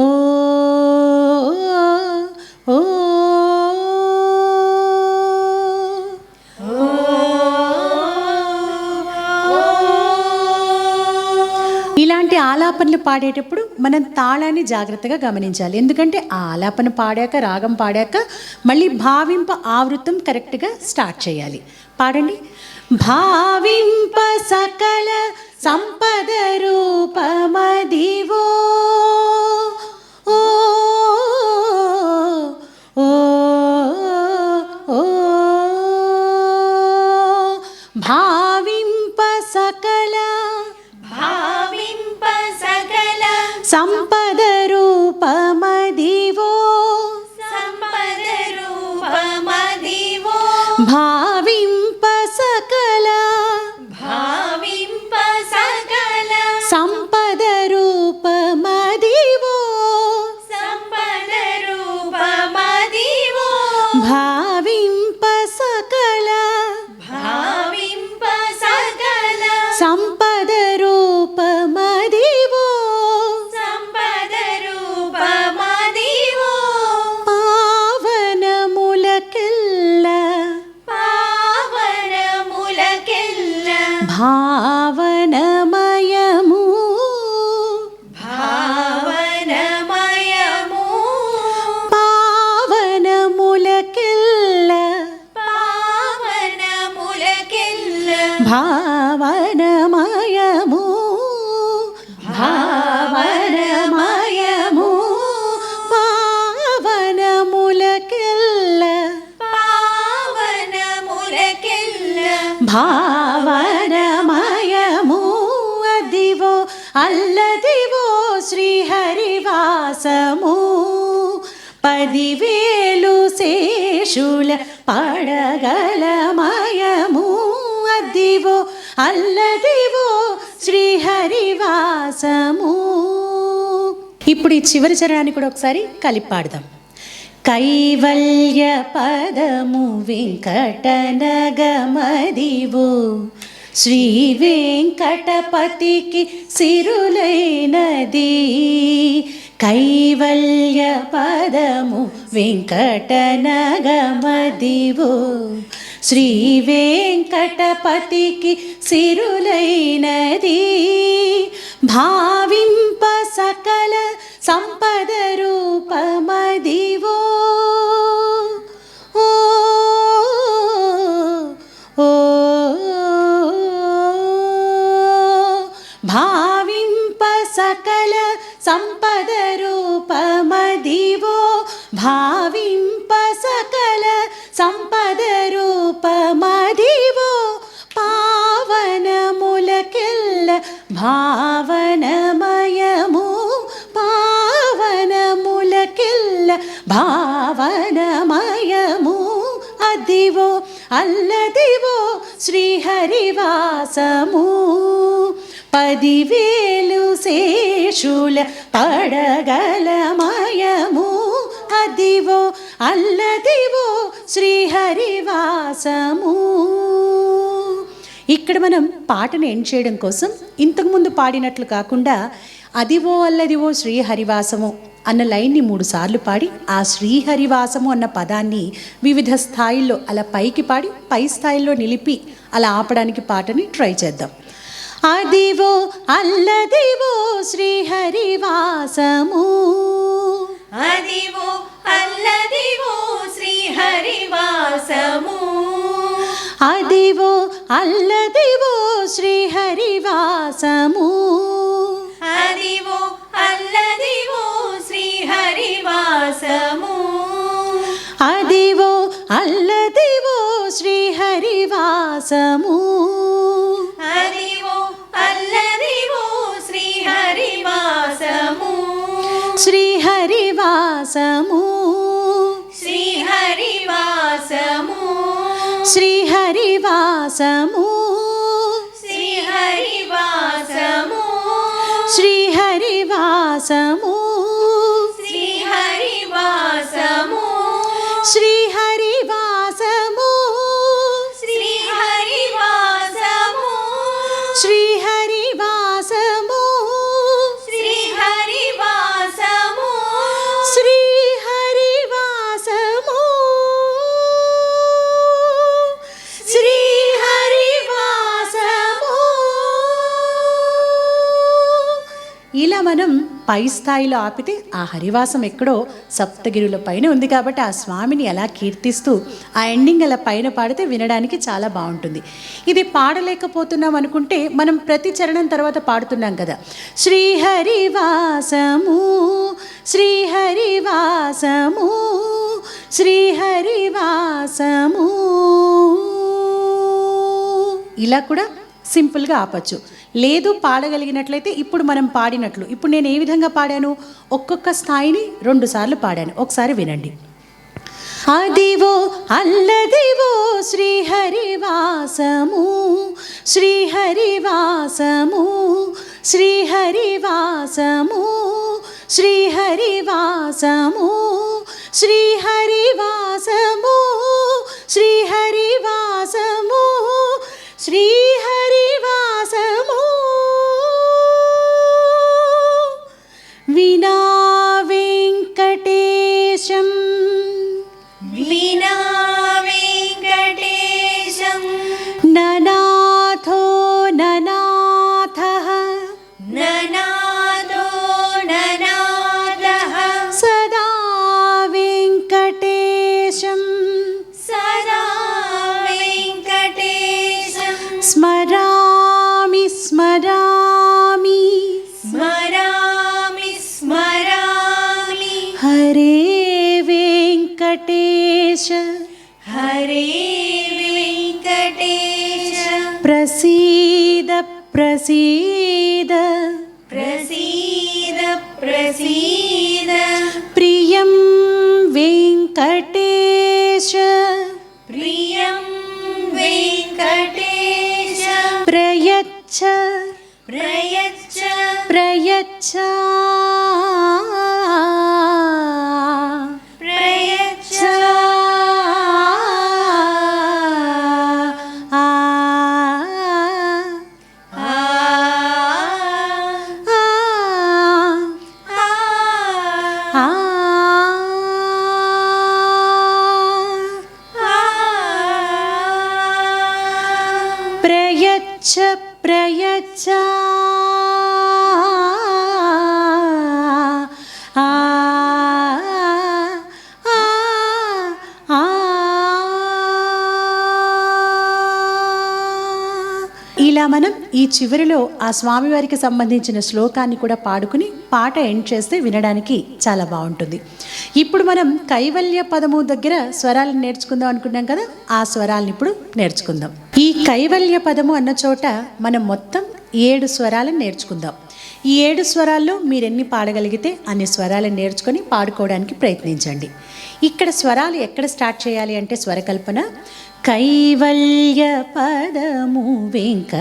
ఓ ఓ ఇలాంటి ఆలాపనలు పాడేటప్పుడు మనం తాళాన్ని జాగ్రత్తగా గమనించాలి. ఎందుకంటే ఆ ఆలాపన పాడాక రాగం పాడాక మళ్ళీ భావింప ఆవృతం కరెక్ట్గా స్టార్ట్ చేయాలి. పాడండి. భావింప సకల సంపద రూపమదివో ఓ ఓ ఓ భావింప సకల భావింప సకల సంపద రూపమదివో సంపద రూపమదివో భావింప సకల భావింప సకల సంపద రూపమదివో సంపద రూపమదివో భావింప సకల భావింప సకల సంపద రూపమదివో సంపద రూపమదివో పావనములకెల్ల పావనములకెల్ల భావనమయము భావనమయము పావనములకెల్ల పావనములకెల్ల భావనమయము భావనమయము పావనములకెల్ల పావనములకెల్ల భావనమయము అదివో అల్లదివో శ్రీహరివాసము 10,000 శేషుల పడగలమయము అదివో అల్లదివో శ్రీహరివాసము. ఇప్పుడు ఈ చివరి చరణాన్ని కూడా ఒకసారి కలిపి పాడదాం. కైవల్య పదము వెంకటనగమదివో శ్రీ వెంకటపతికి సిరులైనది. కైవల్య పదము వెంకటనగమదివో శ్రీ వెంకటపతికి సిరులైనది. భావింప సకల సంపద రూపమదివో ఓ ఓ భావింప సకల సంపద రూపమదివో భావింప సకల సంపద రూపమదివో పావనములకెల్ల భావనమయము పావనములకెల్ల భావనమయము అదివో అల్లదివో శ్రీహరివాసము 10,000 శేషుల పడగలమయము అదివో అల్లదివో శ్రీహరివాసము. ఇక్కడ మనం పాటను ఎండ్ చేయడం కోసం ఇంతకుముందు పాడినట్లు కాకుండా అదివో అల్లదివో శ్రీహరివాసము అన్న లైన్ని 3 సార్లు పాడి ఆ శ్రీహరివాసము అన్న పదాన్ని వివిధ స్థాయిల్లో అలా పైకి పాడి పై స్థాయిలో నిలిపి అలా ఆపడానికి పాటని ట్రై చేద్దాం. అదివో అల్లదివో శ్రీహరివాసము అదివో అల్లదివో శ్రీహరివాసము అదివో అల్లదివో శ్రీహరివాసము అదివో అల్లదివో శ్రీహరివాసము అదివో అల్లదివో శ్రీహరివాసము అదివో అల్లదివో శ్రీహరివాసము శ్రీహరివాసము శ్రీహరివాసము శ్రీహరివాసము శ్రీహరివాసము శ్రీహరివాసము శ్రీహరివాసము శ్రీహరివాసము శ్రీహరివాసము శ్రీహరివాసము శ్రీహరివాసము శ్రీహరివాసము శ్రీహరివాసము. ఇలా మనం పై స్థాయిలో ఆపితే ఆ హరివాసం ఎక్కడో సప్తగిరుల పైన ఉంది కాబట్టి ఆ స్వామిని అలా కీర్తిస్తూ ఆ ఎండింగ్ అలా పైన పాడితే వినడానికి చాలా బాగుంటుంది. ఇది పాడలేకపోతున్నాం అనుకుంటే మనం ప్రతి చరణం తర్వాత పాడుతున్నాం కదా, శ్రీహరివాసము శ్రీహరివాసము శ్రీహరివాసము ఇలా కూడా సింపుల్గా ఆపచ్చు. లేదు పాడగలిగినట్లయితే ఇప్పుడు మనం పాడినట్లు, ఇప్పుడు నేను ఏ విధంగా పాడాను, ఒక్కొక్క స్థాయిని 2 సార్లు పాడాను, ఒకసారి వినండి. అదివో అల్లదివో శ్రీహరివాసము శ్రీహరివాసము శ్రీహరివాసము శ్రీహరివాసము శ్రీహరివాసము శ్రీహరివాసము శ్రీహరివాసము వినా వెంకటేశం వినా వెంకటేశం ననాథో ననాథః ననాదో ననాదః సదా వెంకటేశం సదా వెంకటేశం స్మరామి స్మరామి స్మరామి స్మరామి హరే వెంకటేశ హరే వెంకటేశ ప్రసీద ప్రసీద ప్రసీద ప్రసీద ప్రియం వెంకటేశ ప్రియం వెంకటేశ ప్రయచ్చ ప్రయచ్చ ప్రయచ్చ ప్రయచ్చ ఆ ఆ ఆ ప్రయచ్చ ప్రయచ్చ ఆ ఇలా మనం ఈ చివరిలో ఆ స్వామివారికి సంబంధించిన శ్లోకాన్ని కూడా పాడుకుని పాట ఎండ్ చేస్తే వినడానికి చాలా బాగుంటుంది. ఇప్పుడు మనం కైవల్య పదము దగ్గర స్వరాలను నేర్చుకుందాం అనుకున్నాం కదా, ఆ స్వరాలను ఇప్పుడు నేర్చుకుందాం. ఈ కైవల్య పదము అన్న చోట మనం మొత్తం 7 స్వరాలను నేర్చుకుందాం. ఈ 7 స్వరాల్లో మీరు ఎన్ని పాడగలిగితే అన్ని స్వరాలను నేర్చుకొని పాడుకోవడానికి ప్రయత్నించండి. ఇక్కడ స్వరాలు ఎక్కడ స్టార్ట్ చేయాలి అంటే స్వరకల్పన. కైవల్య పదము వెంకటనగమదివో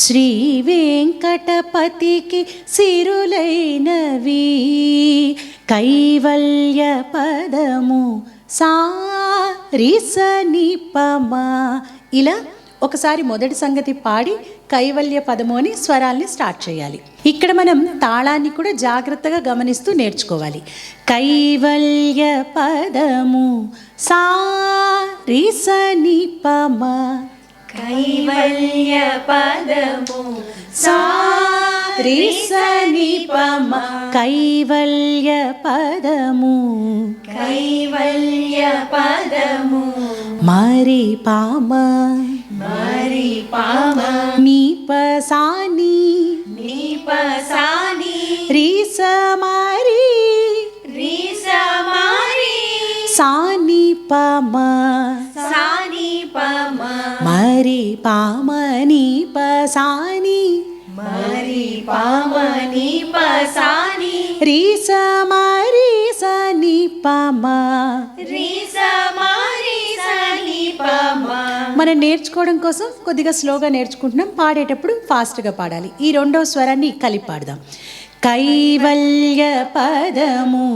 శ్రీ వెంకటపతికి సిరులైనవి. కైవల్య పదము సా రి స ని ప మ. ఇలా ఒకసారి మొదటి సంగతి పాడి కైవల్య పదము అని స్వరాల్ని స్టార్ట్ చేయాలి. ఇక్కడ మనం తాళాన్ని కూడా జాగ్రత్తగా గమనిస్తూ నేర్చుకోవాలి. కైవల్య పదము సా రి స ని ప మ. కైవల్య పదము సా రి స ని ప మ. కైవల్య పదము కైవల్య పదము మరి పామ మరి పామ నీ ప సా ని నీ పసాని రి స మరి రి సమారి సా ని ప మ. సాని పమ మరి పామ నీ ప సా ని మరి పామ నీ పసాని రి స మరి స ని ప మ. రి సమారి సని పమ. మనం నేర్చుకోవడం కోసం కొద్దిగా స్లోగా నేర్చుకుంటున్నాం. పాడేటప్పుడు ఫాస్ట్గా పాడాలి. ఈ రెండవ స్వరాన్ని కలిపి పాడదాం. కైవల్య పదము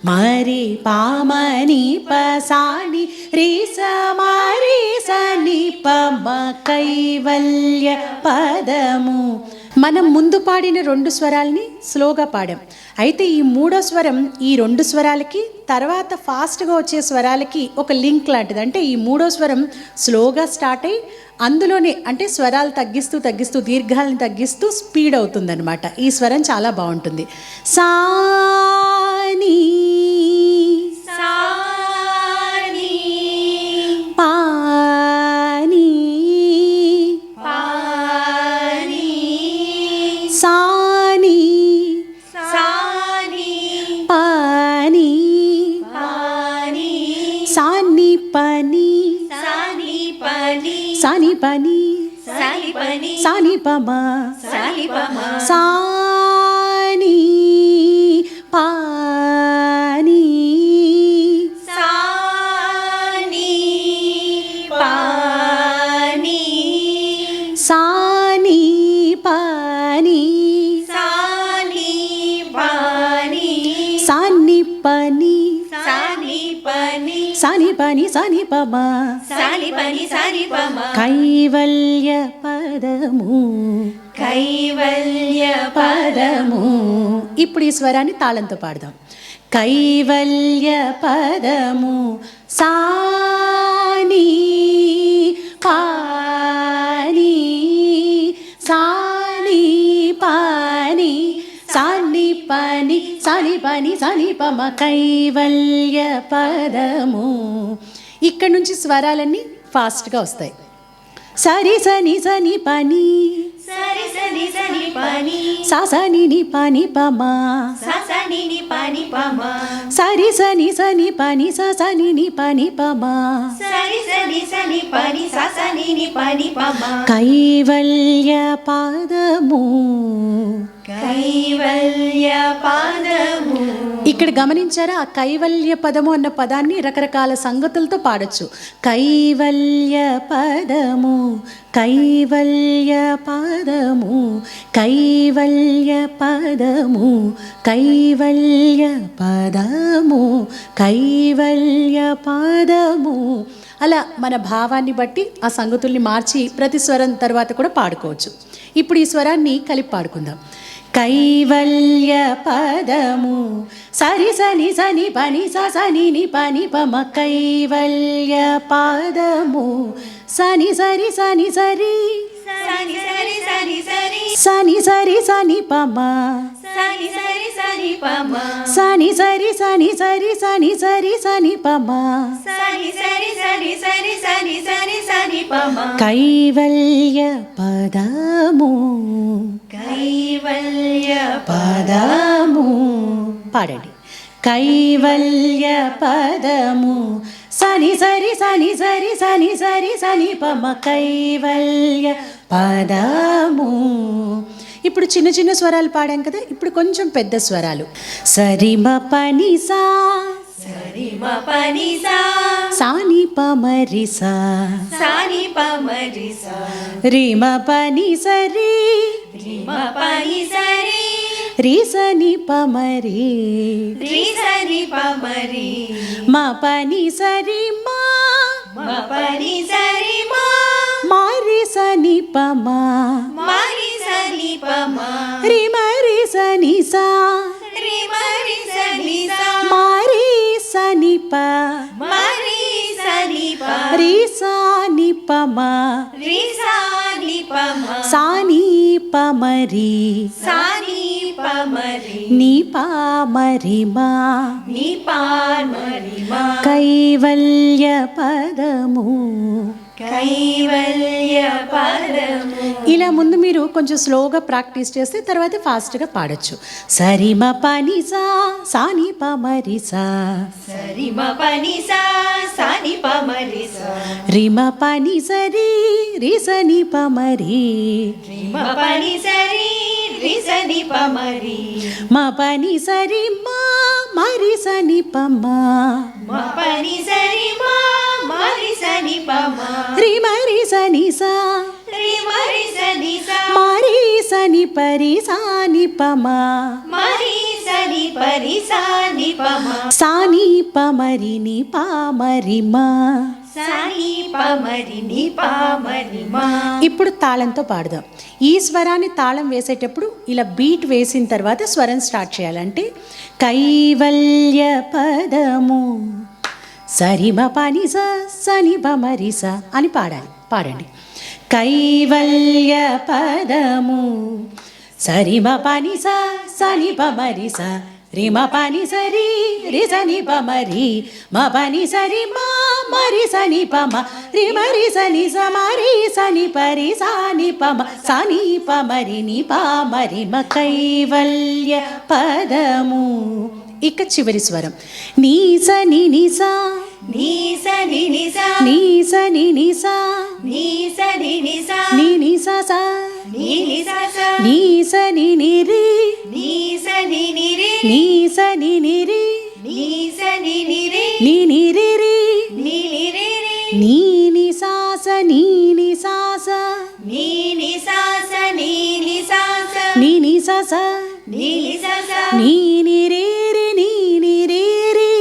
మరి పామని పసాని రి స మరి స ని ప మ. కైవల్య పదము. మనం ముందు పాడిన 2 స్వరాల్ని స్లోగా పాడాం. అయితే ఈ 3వ స్వరం ఈ 2 స్వరాలకి తర్వాత ఫాస్ట్గా వచ్చే స్వరాలకి ఒక లింక్ లాంటిది. అంటే ఈ 3వ స్వరం స్లోగా స్టార్ట్ అయ్యి అందులోనే అంటే స్వరాలు తగ్గిస్తూ తగ్గిస్తూ దీర్ఘాలను తగ్గిస్తూ స్పీడ్ అవుతుందన్నమాట. ఈ స్వరం చాలా బాగుంటుంది. సాని సాని పాని పాని సాని సాని పాని పాని సాని పని సాని పని సాని పని సాని పని సాని పమ సాని పమ సాని పాని సాని పాని సాని పాని సాని పాని సాని పని సాని పని సాని పని సాని పమ. సాని పని సాని పమ. కైవల్య పదము కైవల్య పదము. ఇప్పుడు ఈ స్వరాన్ని తాళంతో పాడదాం. కైవల్య పదము సాని పాని సాని పాని సాని పని సాని పని సాని పమ. కైవల్య పదము. ఇక్కడ నుంచి స్వరాలన్నీ ఫాస్ట్గా వస్తాయి. సరి సని సని పని సరి సని సని పని సా సని ని పని పమ. సని ని పని పమ సరి సని సని పని సా సని ని పని పమ. సరి సని సని పని సని ని పని పమ. కైవల్య పాదము. కైవల్య పాదము. ఇక్కడ గమనించారా? ఆ కైవల్య పదము అన్న పదాన్ని రకరకాల సంగతులతో పాడొచ్చు. కైవల్య పదము కైవల్య పదము కైవల్య పదము కైవల్య పదము కైవల్య పదము. అలా మన భావాన్ని బట్టి ఆ సంగతుల్ని మార్చి ప్రతి స్వరం తర్వాత కూడా పాడుకోవచ్చు. ఇప్పుడు ఈ స్వరాన్ని కలిపి పాడుకుందాం. కైవల్య పదము సరి సని సని పని సని ని పని పమ. కైవల్య పదము సని సరి సని సరి సని సరి సని సరి సని సరి సని పమ. సని సరి సని పమ సని సరి సని సరి సని సరి సని పమ. సని సరి సరి సరి సని సరి సని పమ. కైవల్య పదము కైవల్య పదము. పాడండి. కైవల్య పదము సని సరి సని సరి సని సరి సని పమ. కైవల్య పదము. ఇప్పుడు చిన్న చిన్న స్వరాలు పాడాం కదా, ఇప్పుడు కొంచెం పెద్ద స్వరాలు. సరిమ పని సా, సరిమ పని సా, సాని పమరి సా, సాని పమరి సా, రిమ పని సరి, రిమ పని సరి, రి సని పమరి, రి సని పమరి, మ పని సరి మా, మ పని సరి మా, మారి సని పమ, మరి సని పమ, రి మరి సని సా, రి మరి సని సా, మారి సని ప, మరి సని ప, రి సాని పమ, రి సాని పమ, సాని పమరి, సాని పమరి, ని పామరి మా, ని పామరి మా, కైవల్య పదము. కైవల్య పదము. ఇలా ముందు మీరు కొంచెం స్లోగా ప్రాక్టీస్ చేస్తే తర్వాత ఫాస్ట్గా పాడొచ్చు. సరిమ పని సా, సాని పమరి సా, సరిమ పని సా, సాని పమరి సా, రిమ పని సరి, రి సని పమరి, రిమ పని సరి, రి సని పమరి, మ పని సరి మా, మరి సని పమ, మ పని సరి మా, మరి సని పమ, రి మరి సని సా, రి మరి సని సా, మరి సని పరి సాని పమ, మరి సని పరి సాని పమ, సాని పమరి ని పామరి మా. సాని పమరి ని పామరి మా. ఇప్పుడు తాళంతో పాడదాం. ఈ స్వరాన్ని తాళం వేసేటప్పుడు ఇలా బీట్ వేసిన తర్వాత స్వరం స్టార్ట్ చేయాలంటే కైవల్య పదము, సరిమ పని స, సని పమరి స అని పాడాలి. పాడండి. కైవల్య పదము, సరిమ పని స, సని పమరి స, రిమ పని సరి, రి సని పమరి, మ పని సరి మా, మరి సని పమ, రి మరి సని స, మరి సని పరి సాని పమ, సాని పమరి ని పామరి మ. కైవల్య పదము. ఇక చివరి స్వరం నీ సని ని సా, నీ సని ని సా, నీ సని ని సా, నీ సని ని సా, నీ ని సా సా, నీ ని సా సా, నీ సని ని రి, నీ సని ని రి, నీ సని ని రి, నీ సని ని రి, నీ ని రి రి, నీ ని రి రి, నీ ని సా స, నీ ని సా స, నీ ని సా సా, నీ ని సా సా, నీ ని సా స, నీ ని సా సా, నీ ని రి రి, నీ ని రి రి,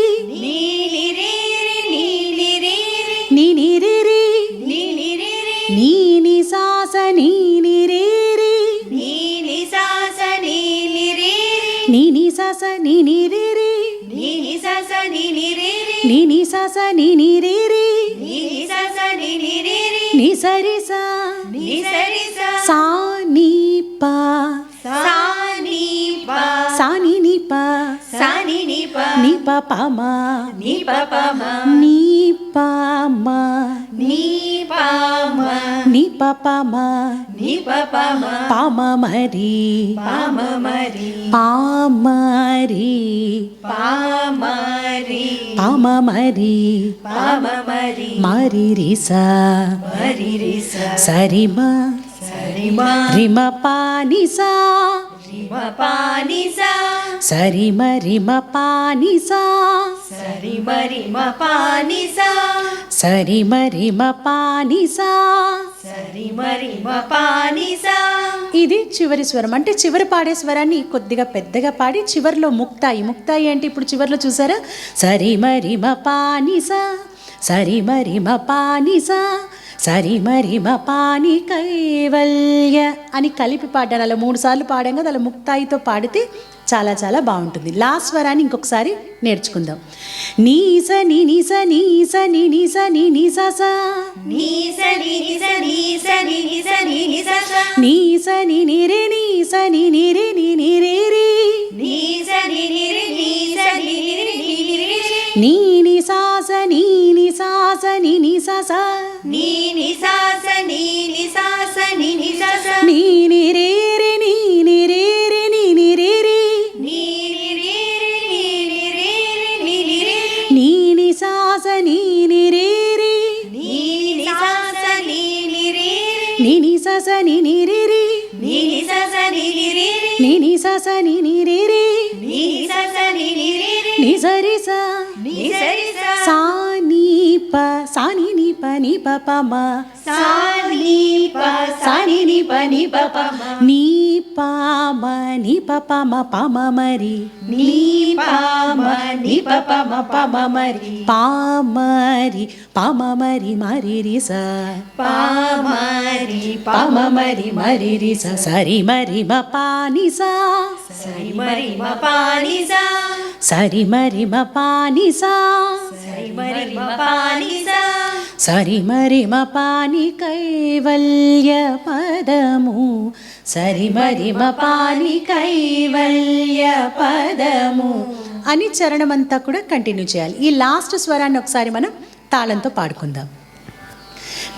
నీ ని రి రి, నీ ని రి రి, నీ ని రి రి, నీ ని రి రి, నీ ని సా స, నీ ని రి రి, నీ ని సా సా, నీ ని రి రి, నీ ని సా స, నీ ని రి రి, నీ ని సా సా, నీ ని రి రి, నీ ని సా స, నీ ని రి రి, నీ ని సా సా, నీ ని రి రి, ని సరి సా, నీ సరి సా, సా ని పా, సా ని పా, సా ని ని పా, సా ని ని పా, ని ప ప మా, ని ప ప మా, ని ప మా, నీ పా మా, ని ప ప మా, నీ ప ప మా, పా మ మరి, పా మ మరి, పా మరి, పా మరి, పా మ మరి, పా మ మరి, మరి రి సా, మరి రి సా, సరి మ, సరి మా, రి మ పా ని సా, రి మ పా ని సా, సరి మ రి మ పా ని సా, సరి మరి మ పా ని సా, సరి మ రి మ పా ని సా. సరి మరి మ పా ని సా. ఇది చివరి స్వరం. అంటే చివరి పాడే స్వరాన్ని కొద్దిగా పెద్దగా పాడి చివరిలో ముక్తాయి. ముక్తాయి అంటే ఇప్పుడు చివరిలో చూసారా, సరి మరి మ పా ని సా, సరి మరి మ పా ని సా, సరి మరి మ పా ని కైవల్య అని కలిపి పాడాను. అలా 3 సార్లు పాడాం కదా, అలా ముక్తాయితో పాడితే చాలా చాలా బాగుంటుంది. లాస్ట్ స్వరాన్ని ఇంకొకసారి నేర్చుకుందాం. నీ స ని ని స ని స ని ని స ని ని స స, నీ స ని ని స ని స ని ని స ని ని స స, నీ స ని ని రే, నీ స ని ని రే, ని ని రే రే, నీ స ని ని రి, నీ స ని ని రి, నీ ని రి రి, నీ ని సా స, నీ ని సా స, నీ ని స స, నీ ని సా స, నీ ని సా స, నీ ని సా స, నీ ని రే రే, నీ ని రే రే, నీ ని రే రే, నీ ని రి రి, నీ ని రి రి, నీ ని రి రి, నీ ని సా స, నీ ని రే రే, నీ ని సా స, నీ ని రి రి, ని స స ని ని రి రి ని ని స స ని ని రి రి ని స స ని ని రి రి ని ని స స ని ని రి రి ని స రి స ని స రి స సా ని ప సా ని ని ప ని ప ప మ సా ని ప సా ని ని ప ని ప ప మ ని ప మ ని ప ప మ ప మ మరి ని ప మ ని ప ప మ ప మ మరి ప మరి మరి రి స ప మరి ప మ మరి రి స సరి మరి మ ప ని స సరి మరి మ ప ని స సరి మరి మ ప ని స సరి మరి మ ప ని స సరి మరి మ ప ని కైవల్య పదము సరి మరి మ ప ని కైవల్య పదము అని చరణమంతా కూడా కంటిన్యూ చేయాలి. ఈ లాస్ట్ స్వరాన్ని ఒకసారి మనం తాళంతో పాడుకుందాం.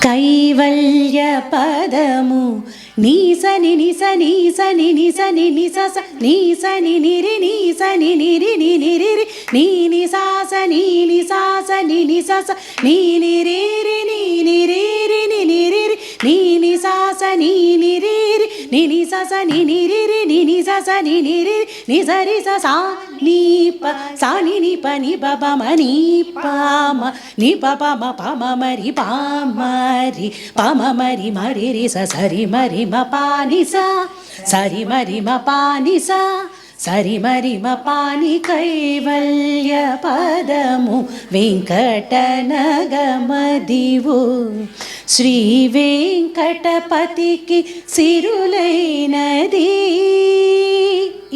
కైవల్య పదము నీ స ని ని స ని స ని ని స ని ని స స ని స ని ని రి ని స ని ని రి ని ని రి రి ని ని స స ని ని స స ని ని స స ని ని రి రి ని ని రి రి ని ని రి రి ని ని స స ని ని రి రి ని ని స స ని ని రి రి ని ని స స ని ని రి ని స రి స సా ని ప సా ని ని ప ని ప ప మ ని ప మ ని ప ప మ ప మ మరి ప మరి ప మ మరి మరి రి స సరి మరి మ ప ని స సరి మరి మ ప ని స సరి మరి మ ప ని కైవల్య పదము వెంకటనగమదివు శ్రీ వెంకటపతికి సిరులైనది.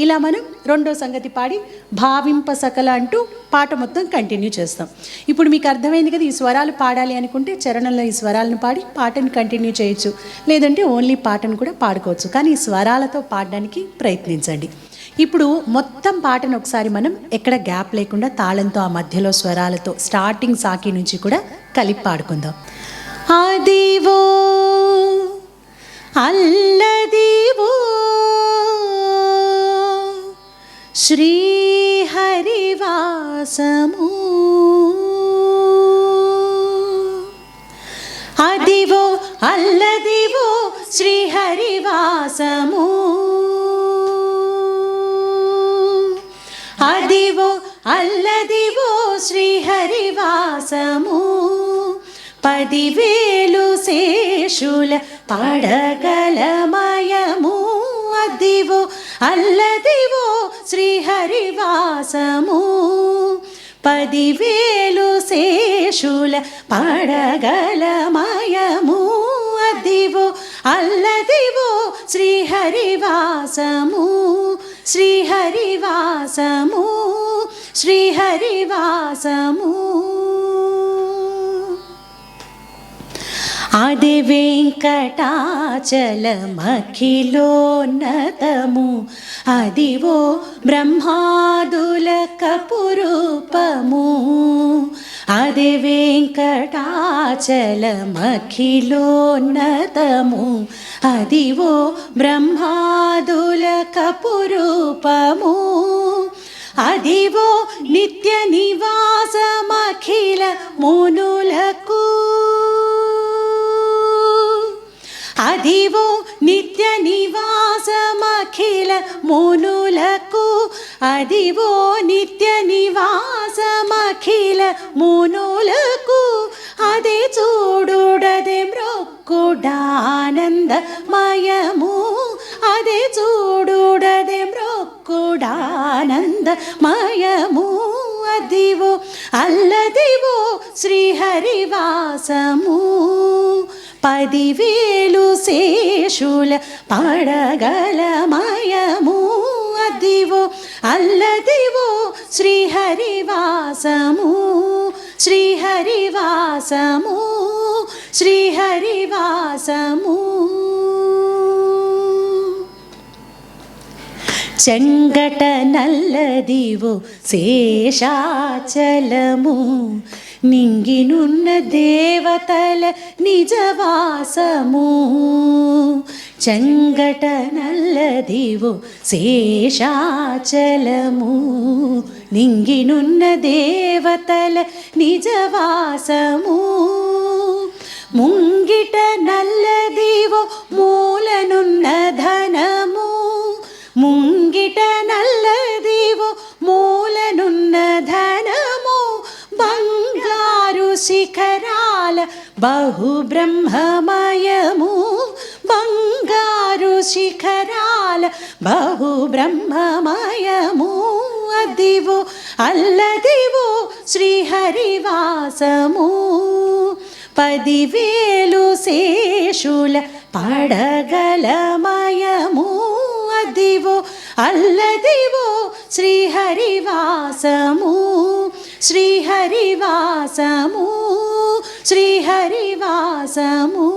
ఇలా మనం రెండో సంగతి పాడి భావింప సకల అంటూ పాట మొత్తం కంటిన్యూ చేస్తాం. ఇప్పుడు మీకు అర్థమైంది కదా, ఈ స్వరాలు పాడాలి అనుకుంటే చరణంలో ఈ స్వరాలను పాడి పాటను కంటిన్యూ చేయొచ్చు, లేదంటే ఓన్లీ పాటను కూడా పాడుకోవచ్చు. కానీ ఈ స్వరాలతో పాడడానికి ప్రయత్నించండి. ఇప్పుడు మొత్తం పాటను ఒకసారి మనం ఎక్కడ గ్యాప్ లేకుండా తాళంతో ఆ మధ్యలో స్వరాలతో స్టార్టింగ్ సాకి నుంచి కూడా కలిపి పాడుకుందాం. అదివో అల్లదివో శ్రీహరివాసము అదివో అల్లదివో శ్రీహరివాసము అదివో అల్లదివో శ్రీహరివాసము 10,000 శేషుల పడగలమయము అదివో అల్లదివో శ్రీహరివాసము 10,000 శేషుల పడగలమయము అదివో అల్లదివో శ్రీహరివాసము శ్రీహరివాసము శ్రీహరివాసము. ఆది వెంకటాచలమఖిలోన్నతము అదివో బ్రహ్మాదుల కపురూపము ఆది వెంకటాచలమఖిలోన్నతము అదివో బ్రహ్మాదుల కపురూపము అదివో నిత్య నివాసమఖిల మునులకు అదివో నిత్య నివాసమఖిల మునులకు అదివో నిత్య నివాసమఖిల మునులకు అదే చూడుడదే మ్రొక్కుడానందమయము అదే చూడుడదే మ్రొక్కుడానందమయము అదివో అల్లదివో శ్రీహరివాసము 10,000 శేషుల పడగలమయము అదివో అల్లదివో శ్రీహరివాసము శ్రీహరివాసము శ్రీహరివాసము. చెంగట నల్లదివో శేషాచలము నింగినున్న దేవతల నిజవాసము చెంగట నల్లదివో శేషాచలము నింగినున్న దేవతల నిజవాసము ముంగిట నల్లదివో మూలనున్న ధనము, ముంగిట నల్లదివో మూలనున్న ధనము, బంగారు శిఖరాల బహుబ్రహ్మమయము, బంగారు శిఖరాల బహుబ్రహ్మమయము, అదివో అల్లదివో శ్రీహరివాసము, 10,000 శేషుల పడగలమయము, అదివో అల్లదివో శ్రీహరివాసము, శ్రీహరివాసము, శ్రీహరివాసము.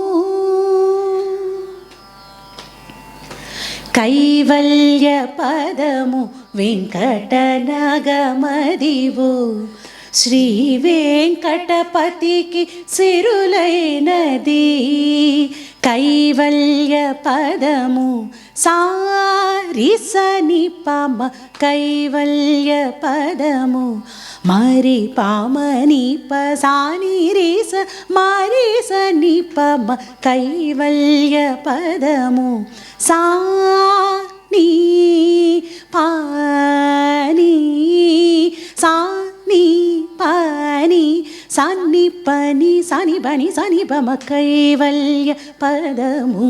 కైవల్య పదము వెంకటనగమదివో, శ్రీ వెంకటపతికి సిరులైనది. కైవల్య పదము సారి సని పమ, కైవల్య పదము మరి పామని పసాని రేస మరి సని పమ, కైవల్య పదము సాని పాని సాని పాని సాని పని సాని బని సాని బమ, కైవల్య పదము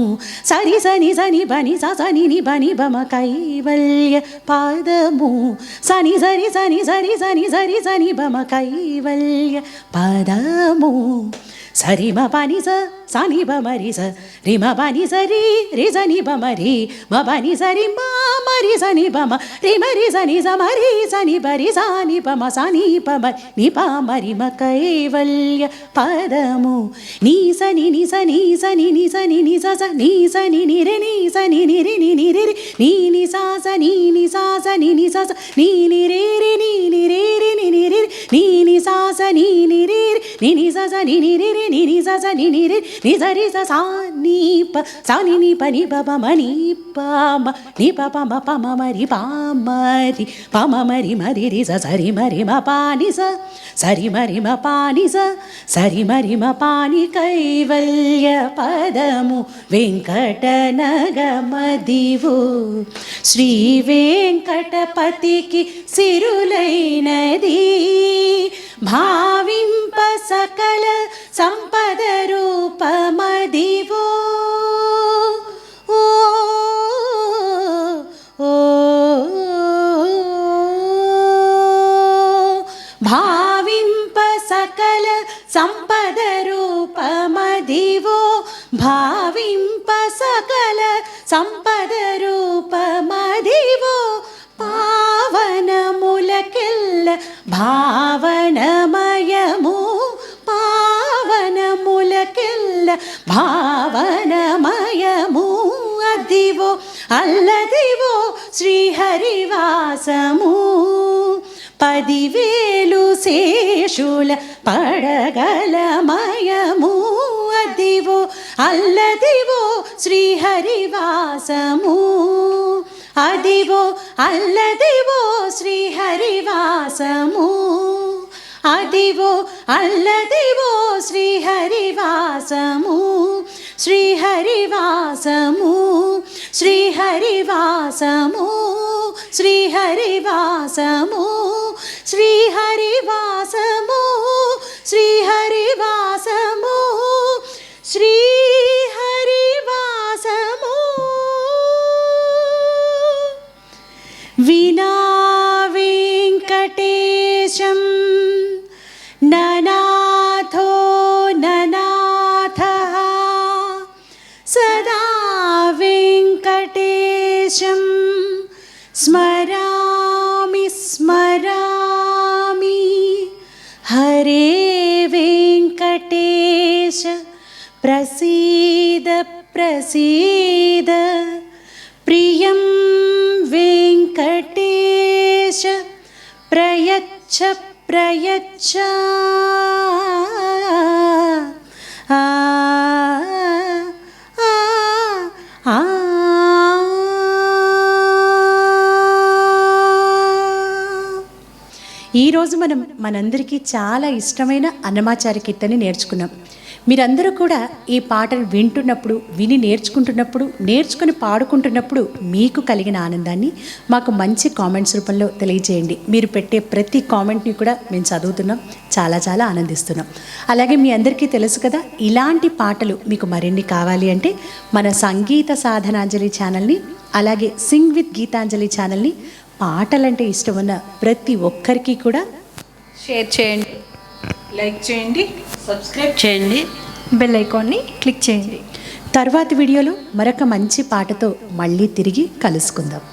సరి సని సని బని సని ని బని బమ, కైవల్య పదము సని సరి సని సరి సని సరి సని బమ, కైవల్య పదము. సరి మ పని స సని బ మరి స రి మ పని సరి రి సని బ మరి మ పని సరి మా మరి సని బ మ రి మరి సని స మరి సని బరి సని ప మ సని ప మ ని ప మరి మ, కైవల్య పదము నీ సని ని సని సని ని సని ని స స ని సని ని రి ని సని ని రి ని ని రి రి ని ని స స ని ని స స ని ని స స ని ని రి రి ని ని రి రి ని ని రి ని ని స స ని ని రి ని ని స స ని ని రి రి ని ని స స ని ని రి ని సరి స సా ని ప సా ని ని ప ని ప ప మ ని ప మ ని ప ప మ ప మ మ రి ప మ రి ప మ మ రి మ రి రి స సరి మ రి మ ప ని స సరి మ రి మ ప ని స సరి మ రి మ ప ని, కైవల్య పదము వెంకటనగమదివో, శ్రీ వెంకటపతికి సిరులైనది. భావింప సకల సంపద రూపమదివో, ఓ ఓ భావింప సకల సంపద రూపమదివో, భావింప సకల సంపద రూపమదివో, పావనములకెల్ల భావనమయము, పావనములకెల్ల భావనమయము, అదివో అల్లదివో శ్రీహరివాసము, 10,000 శేషుల పడగలమయము, అదివో అల్లదివో శ్రీహరివాసము, అదివో అల్లదివో శ్రీహరివాసము, అదివో అల్లదివో శ్రీహరివాసము, శ్రీహరివాసము, శ్రీహరివాసము, శ్రీహరివాసము, శ్రీహరివాసము, శ్రీహరివాసము, శ్రీహరివాసము. వినా వెంకటేశం ననాథో ననాథః, సదా వెంకటేశం స్మరామి స్మరామి. హరే వెంకటేశ ప్రసీద ప్రసీద, ప్రియం వెంకటేశ ప్రయచ్చ ప్రయచ్చ. ఆ ఆ ఆ. ఈరోజు మనందరికీ చాలా ఇష్టమైన అన్నమాచార్య కీర్తన నేర్చుకున్నాం. మీరందరూ కూడా ఈ పాటను వింటున్నప్పుడు, విని నేర్చుకుంటున్నప్పుడు, నేర్చుకుని పాడుకుంటున్నప్పుడు మీకు కలిగిన ఆనందాన్ని మాకు మంచి కామెంట్స్ రూపంలో తెలియజేయండి. మీరు పెట్టే ప్రతి కామెంట్ని కూడా మేము చదువుతున్నాం, చాలా చాలా ఆనందిస్తున్నాం. అలాగే మీ అందరికీ తెలుసు కదా, ఇలాంటి పాటలు మీకు మరిన్ని కావాలి అంటే మన సంగీత సాధనాంజలి ఛానల్ని, అలాగే సింగ్ విత్ గీతాంజలి ఛానల్ని పాటలంటే ఇష్టం ఉన్న ప్రతి ఒక్కరికి కూడా షేర్ చేయండి, లైక్ చేయండి, సబ్స్క్రైబ్ చేయండి, బెల్ ఐకాన్ని క్లిక్ చేయండి. తర్వాతి వీడియోలో మరొక మంచి పాటతో మళ్ళీ తిరిగి కలుసుకుందాం.